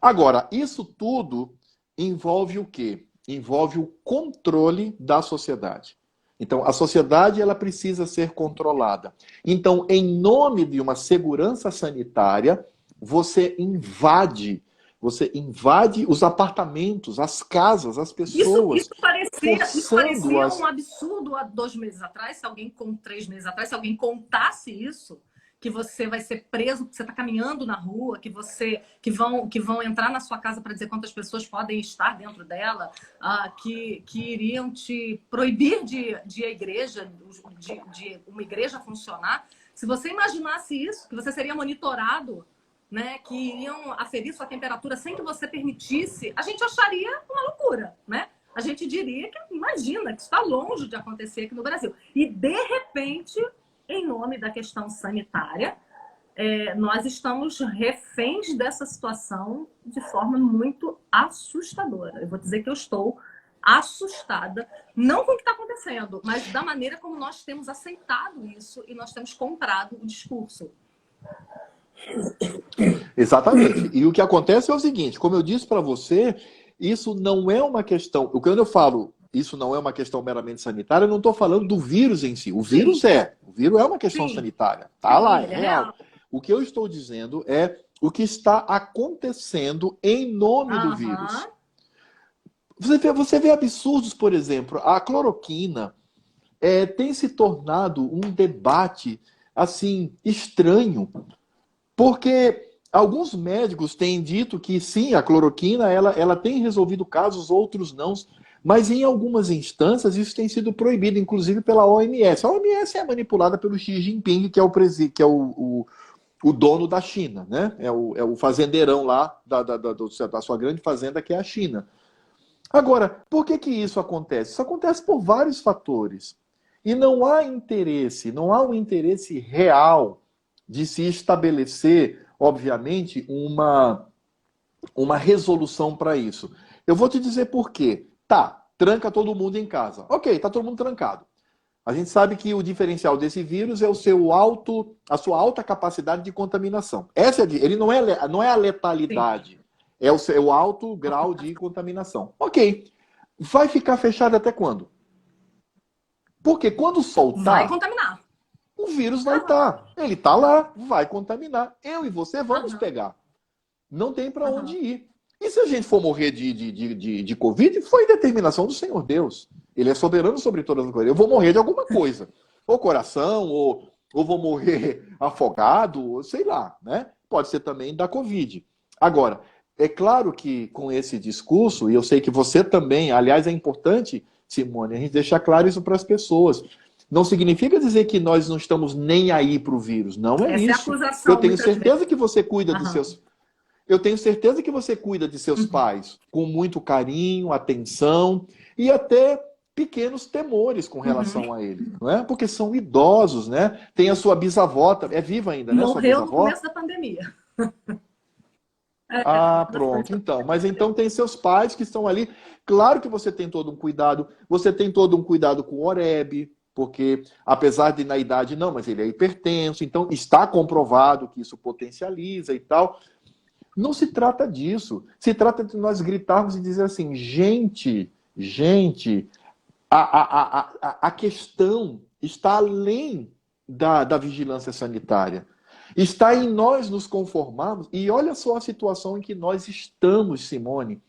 agora, isso tudo envolve o quê? Envolve o controle da sociedade. Então, a sociedade ela precisa ser controlada. Então, em nome de uma segurança sanitária, você invade os apartamentos, as casas, as pessoas. Isso parecia um absurdo há 2 meses atrás, 3 meses atrás, se alguém contasse isso, que você vai ser preso, que você está caminhando na rua, que vão entrar na sua casa para dizer quantas pessoas podem estar dentro dela, que iriam te proibir de ir à igreja, de uma igreja funcionar. Se você imaginasse isso, que você seria monitorado, né, que iriam aferir sua temperatura sem que você permitisse, a gente acharia uma loucura, né? A gente diria que, imagina, que está longe de acontecer aqui no Brasil. E, de repente, em nome da questão sanitária, nós estamos reféns dessa situação de forma muito assustadora. Eu vou dizer que eu estou assustada, não com o que está acontecendo, mas da maneira como nós temos aceitado isso e nós temos comprado o discurso. Exatamente. E o que acontece é o seguinte, como eu disse para você, isso não é uma questão... Quando eu falo isso não é uma questão meramente sanitária, eu não estou falando do vírus em si. O vírus é uma questão sanitária. Está lá, é real. O que eu estou dizendo é o que está acontecendo em nome do vírus. Você vê absurdos, por exemplo, a cloroquina tem se tornado um debate assim estranho, porque alguns médicos têm dito que sim, a cloroquina ela tem resolvido casos, outros não, mas em algumas instâncias isso tem sido proibido, inclusive pela OMS. A OMS é manipulada pelo Xi Jinping, que é o dono da China, né? É o fazendeirão lá da sua grande fazenda, que é a China. Agora, por que que isso acontece? Isso acontece por vários fatores. E não há interesse, não há um interesse real de se estabelecer, obviamente, uma resolução para isso. Eu vou te dizer por quê. Tá, tranca todo mundo em casa. Ok, tá todo mundo trancado. A gente sabe que o diferencial desse vírus é a sua alta capacidade de contaminação. Ele não é a Sim. letalidade, é o alto grau de contaminação. Ok. Vai ficar fechado até quando? Porque quando Vai soltar, contaminar. o vírus vai Aham, estar. Ele está lá, vai contaminar. Eu e você vamos aham, pegar. Não tem para onde aham. ir. E se a gente for morrer de Covid, foi determinação do Senhor Deus. Ele é soberano sobre todas as coisas. Eu vou morrer de alguma coisa. Ou coração, ou vou morrer afogado, ou sei lá, né? Pode ser também da Covid. Agora, é claro que com esse discurso, e eu sei que você também, aliás, é importante, Simone, a gente deixar claro isso para as pessoas. Não significa dizer que nós não estamos nem aí para o vírus. Não é Essa é a isso. Eu acusação, tenho muitas vezes. certeza que você cuida de Aham. seus eu tenho certeza que você cuida de seus Uhum. pais com muito carinho, atenção e até pequenos temores com Uhum. relação a ele, não é? Porque são idosos, né? Tem a sua bisavó, é viva ainda, né, sua Morreu no bisavó? começo da pandemia. Ah, Bastante pronto. tempo. Então, mas então tem seus pais que estão ali. Claro que você tem todo um cuidado, você tem todo um cuidado com o Oreb, porque apesar de na idade não, mas ele é hipertenso, então está comprovado que isso potencializa e tal. Não se trata disso. Se trata de nós gritarmos e dizer assim, gente, a questão está além da vigilância sanitária. Está em nós nos conformarmos. E olha só a situação em que nós estamos, Simone.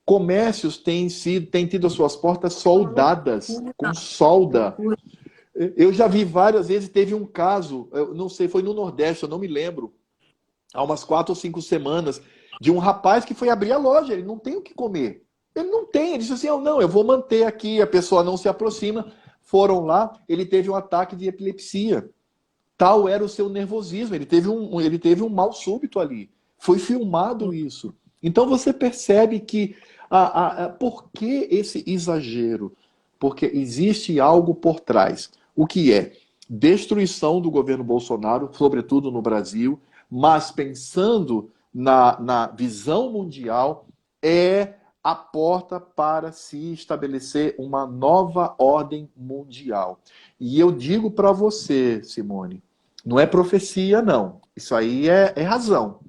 Comércios têm tido as suas portas Uma soldadas, loucura, com solda. loucura. Eu já vi várias vezes, teve um caso, eu não sei, foi no Nordeste, eu não me lembro, há umas 4 ou 5 semanas, de um rapaz que foi abrir a loja, ele não tem o que comer. Ele não tem, ele disse assim, oh, não, eu vou manter aqui, a pessoa não se aproxima. Foram lá, ele teve um ataque de epilepsia. Tal era o seu nervosismo, ele teve um mal súbito ali. Foi filmado isso. Então você percebe que por que esse exagero? Porque existe algo por trás. O que é? Destruição do governo Bolsonaro, sobretudo no Brasil, mas pensando na visão mundial, é a porta para se estabelecer uma nova ordem mundial. E eu digo para você, Simone, não é profecia, não. Isso aí é razão.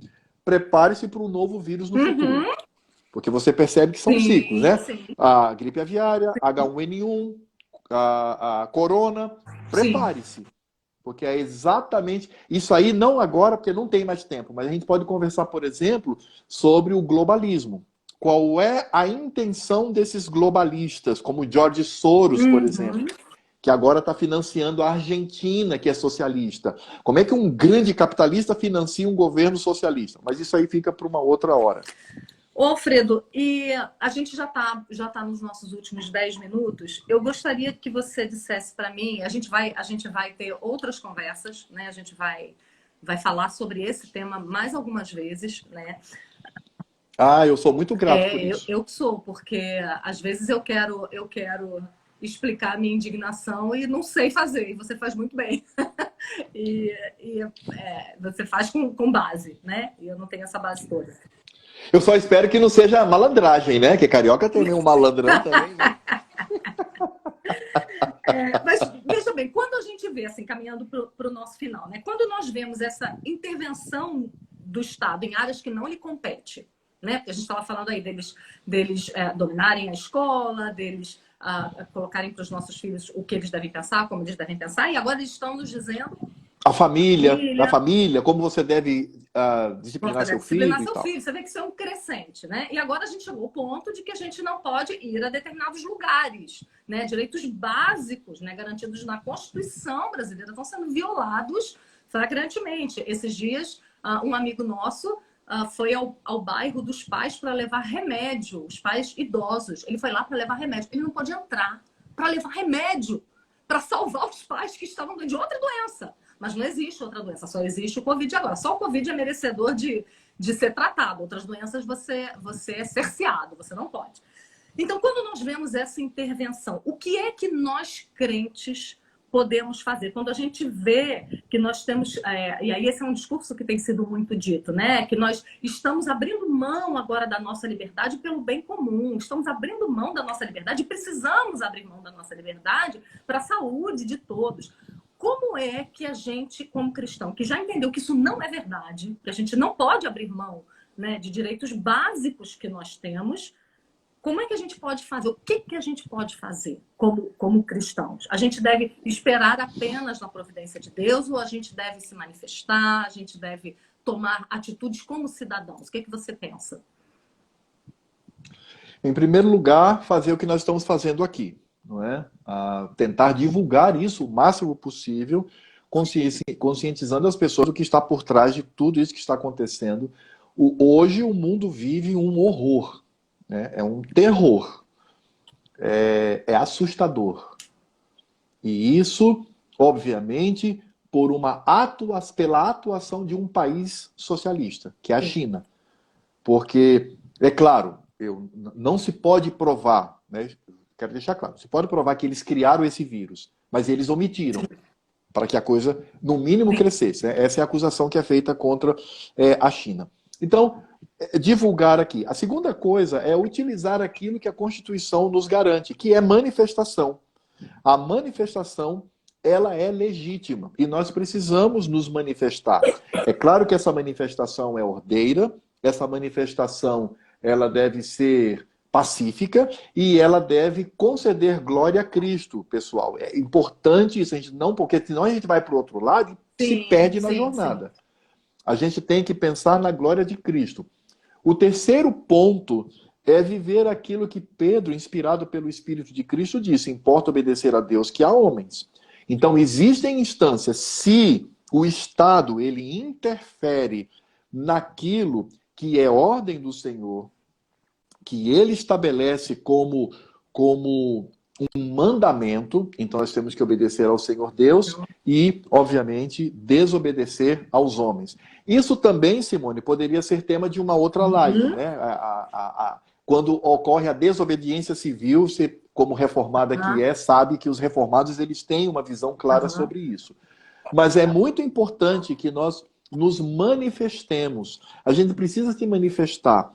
Prepare-se para um novo vírus no Uhum. futuro. Porque você percebe que são ciclos, Sim, né? sim, A gripe aviária, H1N1, a corona. sim. Prepare-se. Porque é exatamente isso aí, não agora, porque não tem mais tempo, mas a gente pode conversar, por exemplo, sobre o globalismo. Qual é a intenção desses globalistas, como George Soros, por exemplo, Uhum. que agora está financiando a Argentina, que é socialista? Como é que um grande capitalista financia um governo socialista? Mas isso aí fica para uma outra hora. Ô, Alfredo, e a gente já tá nos nossos últimos 10 minutos. Eu gostaria que você dissesse para mim, a gente vai ter outras conversas, né? A gente vai falar sobre esse tema mais algumas vezes, né? Ah, eu sou muito grato por Eu, isso. eu sou, porque às vezes eu quero explicar a minha indignação e não sei fazer, e você faz muito bem. E você faz com base, né? E eu não tenho essa base toda. Eu só espero que não seja malandragem, né? Que carioca tem meio malandrão também, né? Mas veja bem, quando a gente vê, assim, caminhando para o nosso final, né? Quando nós vemos essa intervenção do Estado em áreas que não lhe compete, né? Porque a gente estava falando aí deles dominarem a escola, deles colocarem para os nossos filhos o que eles devem pensar, como eles devem pensar, e agora eles estão nos dizendo a Família. família, como você deve Você disciplinar deve seu filho disciplinar e seu tal. filho, você vê que isso é um crescente, né? E agora a gente chegou ao ponto de que a gente não pode ir a determinados lugares, né? Direitos básicos, né? Garantidos na Constituição brasileira estão sendo violados flagrantemente. Esses dias, um amigo nosso foi ao bairro dos pais para levar remédio, os pais idosos. Ele foi lá para levar remédio. Ele não pode entrar para levar remédio, para salvar os pais que estavam de outra doença. Mas não existe outra doença, só existe o Covid agora. Só o Covid é merecedor de ser tratado. Outras doenças você é cerceado, você não pode. Então, quando nós vemos essa intervenção, o que é que nós crentes podemos fazer? Quando a gente vê que nós temos... e aí esse é um discurso que tem sido muito dito, né? Que nós estamos abrindo mão agora da nossa liberdade pelo bem comum. Estamos abrindo mão da nossa liberdade e precisamos abrir mão da nossa liberdade para a saúde de todos. Como é que a gente, como cristão, que já entendeu que isso não é verdade, que a gente não pode abrir mão, né, de direitos básicos que nós temos, como é que a gente pode fazer? O que a gente pode fazer como cristãos? A gente deve esperar apenas na providência de Deus ou a gente deve se manifestar, a gente deve tomar atitudes como cidadãos? O que você pensa? Em primeiro lugar, fazer o que nós estamos fazendo aqui, não é? Tentar divulgar isso o máximo possível, conscientizando as pessoas do que está por trás de tudo isso que está acontecendo. Hoje o mundo vive um horror, né? É um terror, é assustador. E isso, obviamente, pela atuação de um país socialista, que é a China. Porque, é claro, não se pode provar, né? Quero deixar claro, se pode provar que eles criaram esse vírus, mas eles omitiram para que a coisa, no mínimo, crescesse. Essa é a acusação que é feita contra a China. Então, divulgar aqui. A segunda coisa é utilizar aquilo que a Constituição nos garante, que é manifestação. A manifestação, ela é legítima e nós precisamos nos manifestar. É claro que essa manifestação é ordeira, essa manifestação ela deve ser pacífica e ela deve conceder glória a Cristo, pessoal. É importante isso, a gente não, porque senão a gente vai para o outro lado e se perde na jornada. Sim. A gente tem que pensar na glória de Cristo. O terceiro ponto é viver aquilo que Pedro, inspirado pelo Espírito de Cristo, disse: importa obedecer a Deus que a homens. Então, existem instâncias, se o Estado ele interfere naquilo que é ordem do Senhor, que ele estabelece como um mandamento, então nós temos que obedecer ao Senhor Deus e, obviamente, desobedecer aos homens. Isso também, Simone, poderia ser tema de uma outra live, né? Quando ocorre a desobediência civil, você, como reformada que é, sabe que os reformados eles têm uma visão clara sobre isso. Mas é muito importante que nós nos manifestemos. A gente precisa se manifestar.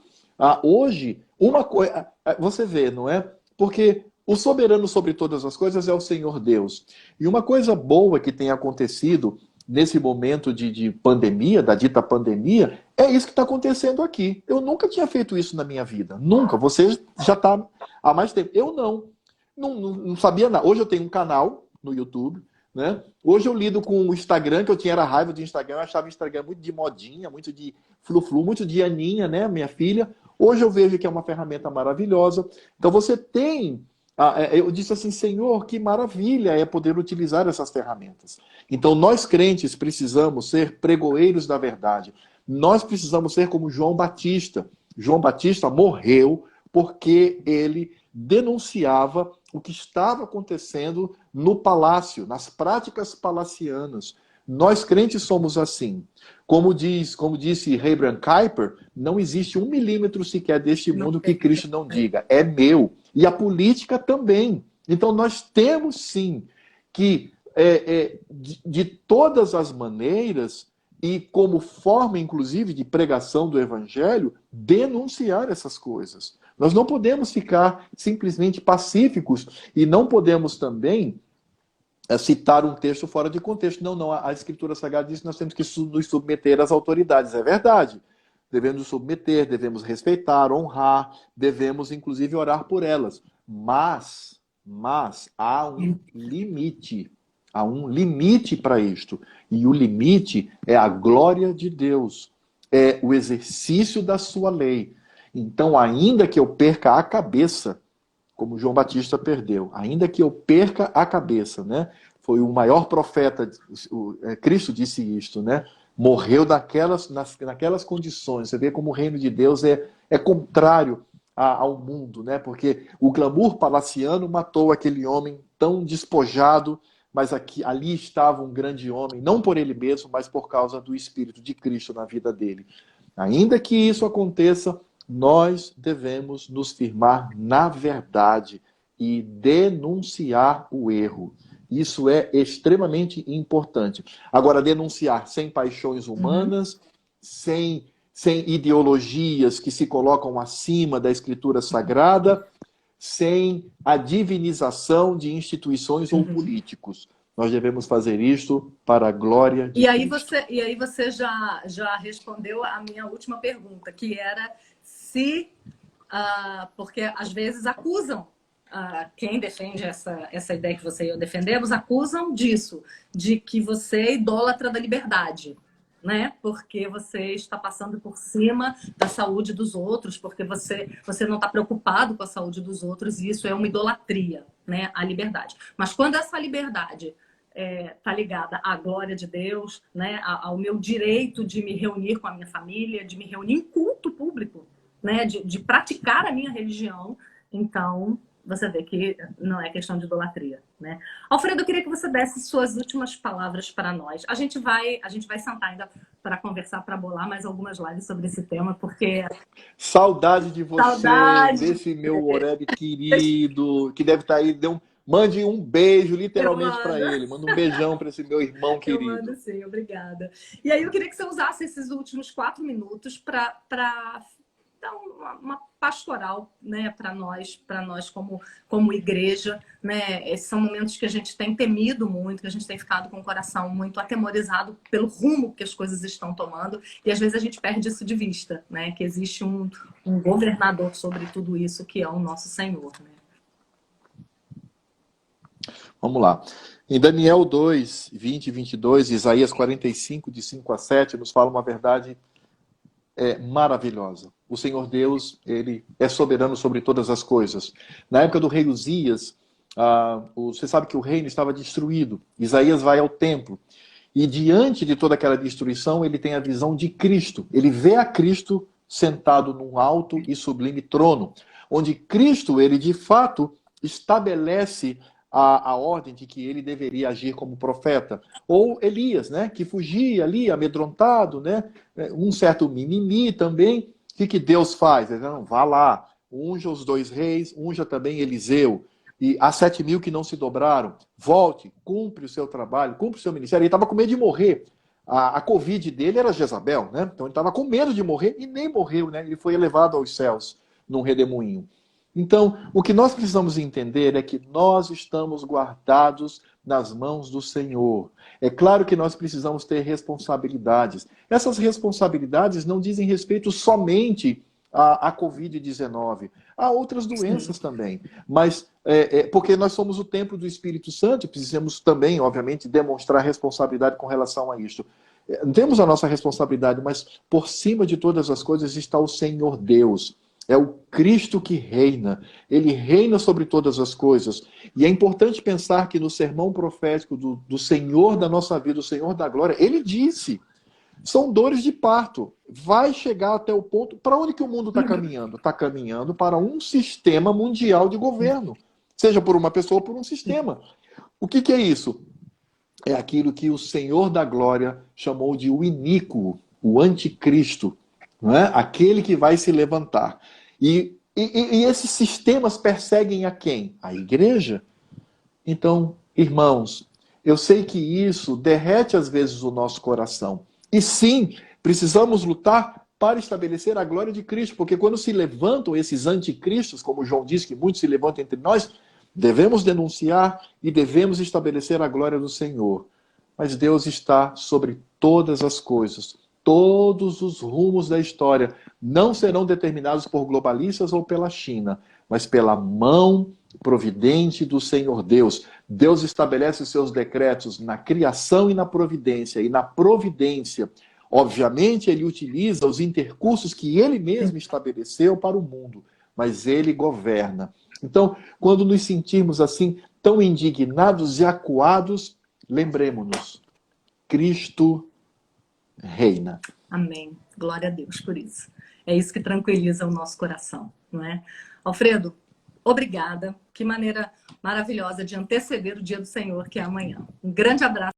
Hoje, uma coisa... Você vê, não é? Porque o soberano sobre todas as coisas é o Senhor Deus. E uma coisa boa que tem acontecido nesse momento de pandemia, da dita pandemia, é isso que está acontecendo aqui. Eu nunca tinha feito isso na minha vida. Nunca. Você já está há mais tempo. Eu não sabia nada. Hoje eu tenho um canal no YouTube, né? Hoje eu lido com o Instagram, que eu tinha raiva do Instagram. Eu achava o Instagram muito de modinha, muito de flu-flu, muito de Aninha, né? Minha filha. Hoje eu vejo que é uma ferramenta maravilhosa. Então você tem... eu disse assim, Senhor, que maravilha é poder utilizar essas ferramentas. Então nós crentes precisamos ser pregoeiros da verdade. Nós precisamos ser como João Batista. João Batista morreu porque ele denunciava o que estava acontecendo no palácio, nas práticas palacianas. Nós crentes somos assim. Como disse Abraham Kuyper, não existe 1 milímetro sequer deste mundo que Cristo não diga. É meu. E a política também. Então nós temos sim que, de todas as maneiras, e como forma inclusive de pregação do Evangelho, denunciar essas coisas. Nós não podemos ficar simplesmente pacíficos e não podemos também citar um texto fora de contexto. Não, a Escritura Sagrada diz que nós temos que nos submeter às autoridades. É verdade. Devemos nos submeter, devemos respeitar, honrar, devemos inclusive orar por elas. Mas há um limite. Há um limite para isto. E o limite é a glória de Deus. É o exercício da sua lei. Então, ainda que eu perca a cabeça, como João Batista perdeu, ainda que eu perca a cabeça, né? Foi o maior profeta, Cristo disse isto, né? Morreu naquelas condições. Você vê como o reino de Deus é contrário ao mundo, né? Porque o glamour palaciano matou aquele homem tão despojado, mas ali estava um grande homem, não por ele mesmo, mas por causa do Espírito de Cristo na vida dele. Ainda que isso aconteça, nós devemos nos firmar na verdade e denunciar o erro. Isso é extremamente importante. Agora, denunciar sem paixões humanas, sem ideologias que se colocam acima da Escritura Sagrada, sem a divinização de instituições ou políticos. Nós devemos fazer isto para a glória de Cristo. E aí você já respondeu a minha última pergunta, que era se... porque às vezes acusam quem defende essa ideia que você e eu defendemos, acusam disso, de que você é idólatra da liberdade, né? Porque você está passando por cima da saúde dos outros, porque você não está preocupado com a saúde dos outros, e isso é uma idolatria, né? A liberdade. Mas quando essa liberdade está ligada à glória de Deus, né? Ao meu direito de me reunir com a minha família, de me reunir em culto público, né? De praticar a minha religião, então você vê que não é questão de idolatria, né? Alfredo, eu queria que você desse suas últimas palavras para nós. A gente vai sentar ainda para conversar, para bolar mais algumas lives sobre esse tema, porque... Saudade de você, Saudade! desse meu Oreb querido, que deve estar aí. Mande um beijo, literalmente, para ele. Manda um beijão para esse meu irmão querido. Eu mando sim, obrigada. E aí eu queria que você usasse esses últimos 4 minutos para dar uma pastoral, né, para nós como igreja, né? Esses são momentos que a gente tem temido muito, que a gente tem ficado com o coração muito atemorizado pelo rumo que as coisas estão tomando, e às vezes a gente perde isso de vista, né? Que existe um governador sobre tudo isso, que é o nosso Senhor, né? Vamos lá. Em Daniel 2, 20 e 22, Isaías 45, de 5 a 7, nos fala uma verdade maravilhosa. O Senhor Deus, ele é soberano sobre todas as coisas. Na época do rei Uzias, você sabe que o reino estava destruído. Isaías vai ao templo. E diante de toda aquela destruição, ele tem a visão de Cristo. Ele vê a Cristo sentado num alto e sublime trono, onde Cristo, ele de fato estabelece a ordem de que ele deveria agir como profeta. Ou Elias, né, que fugia ali, amedrontado, né, um certo mimimi também. O que Deus faz? Ele não, vá lá, unja os 2 reis, unja também Eliseu. E há 7.000 que não se dobraram. Volte, cumpre o seu trabalho, cumpre o seu ministério. Ele estava com medo de morrer. A Covid dele era Jezabel, né? Então ele estava com medo de morrer e nem morreu, né? Ele foi elevado aos céus num redemoinho. Então, o que nós precisamos entender é que nós estamos guardados nas mãos do Senhor. É claro que nós precisamos ter responsabilidades. Essas responsabilidades não dizem respeito somente à Covid-19. Há outras doenças também. Mas, porque nós somos o templo do Espírito Santo, precisamos também, obviamente, demonstrar responsabilidade com relação a isso. Temos a nossa responsabilidade, mas por cima de todas as coisas está o Senhor Deus. É o Cristo que reina. Ele reina sobre todas as coisas. E é importante pensar que no sermão profético do Senhor da nossa vida, o Senhor da glória, ele disse, são dores de parto. Vai chegar até o ponto... Para onde que o mundo está caminhando? Está caminhando para um sistema mundial de governo. Seja por uma pessoa ou por um sistema. O que é isso? É aquilo que o Senhor da glória chamou de o iníquo, o anticristo. Não é? Aquele que vai se levantar. E esses sistemas perseguem a quem? A igreja. Então, irmãos, eu sei que isso derrete às vezes o nosso coração. E sim, precisamos lutar para estabelecer a glória de Cristo, porque quando se levantam esses anticristos, como João diz que muitos se levantam entre nós, devemos denunciar e devemos estabelecer a glória do Senhor. Mas Deus está sobre todas as coisas. Todos os rumos da história não serão determinados por globalistas ou pela China, mas pela mão providente do Senhor Deus. Deus estabelece os seus decretos na criação e na providência. E na providência, obviamente, ele utiliza os intercursos que ele mesmo estabeleceu para o mundo, mas ele governa. Então, quando nos sentirmos assim, tão indignados e acuados, lembremos-nos, Cristo reina. Amém. Glória a Deus por isso. É isso que tranquiliza o nosso coração, não é? Alfredo, obrigada. Que maneira maravilhosa de anteceder o dia do Senhor, que é amanhã. Um grande abraço.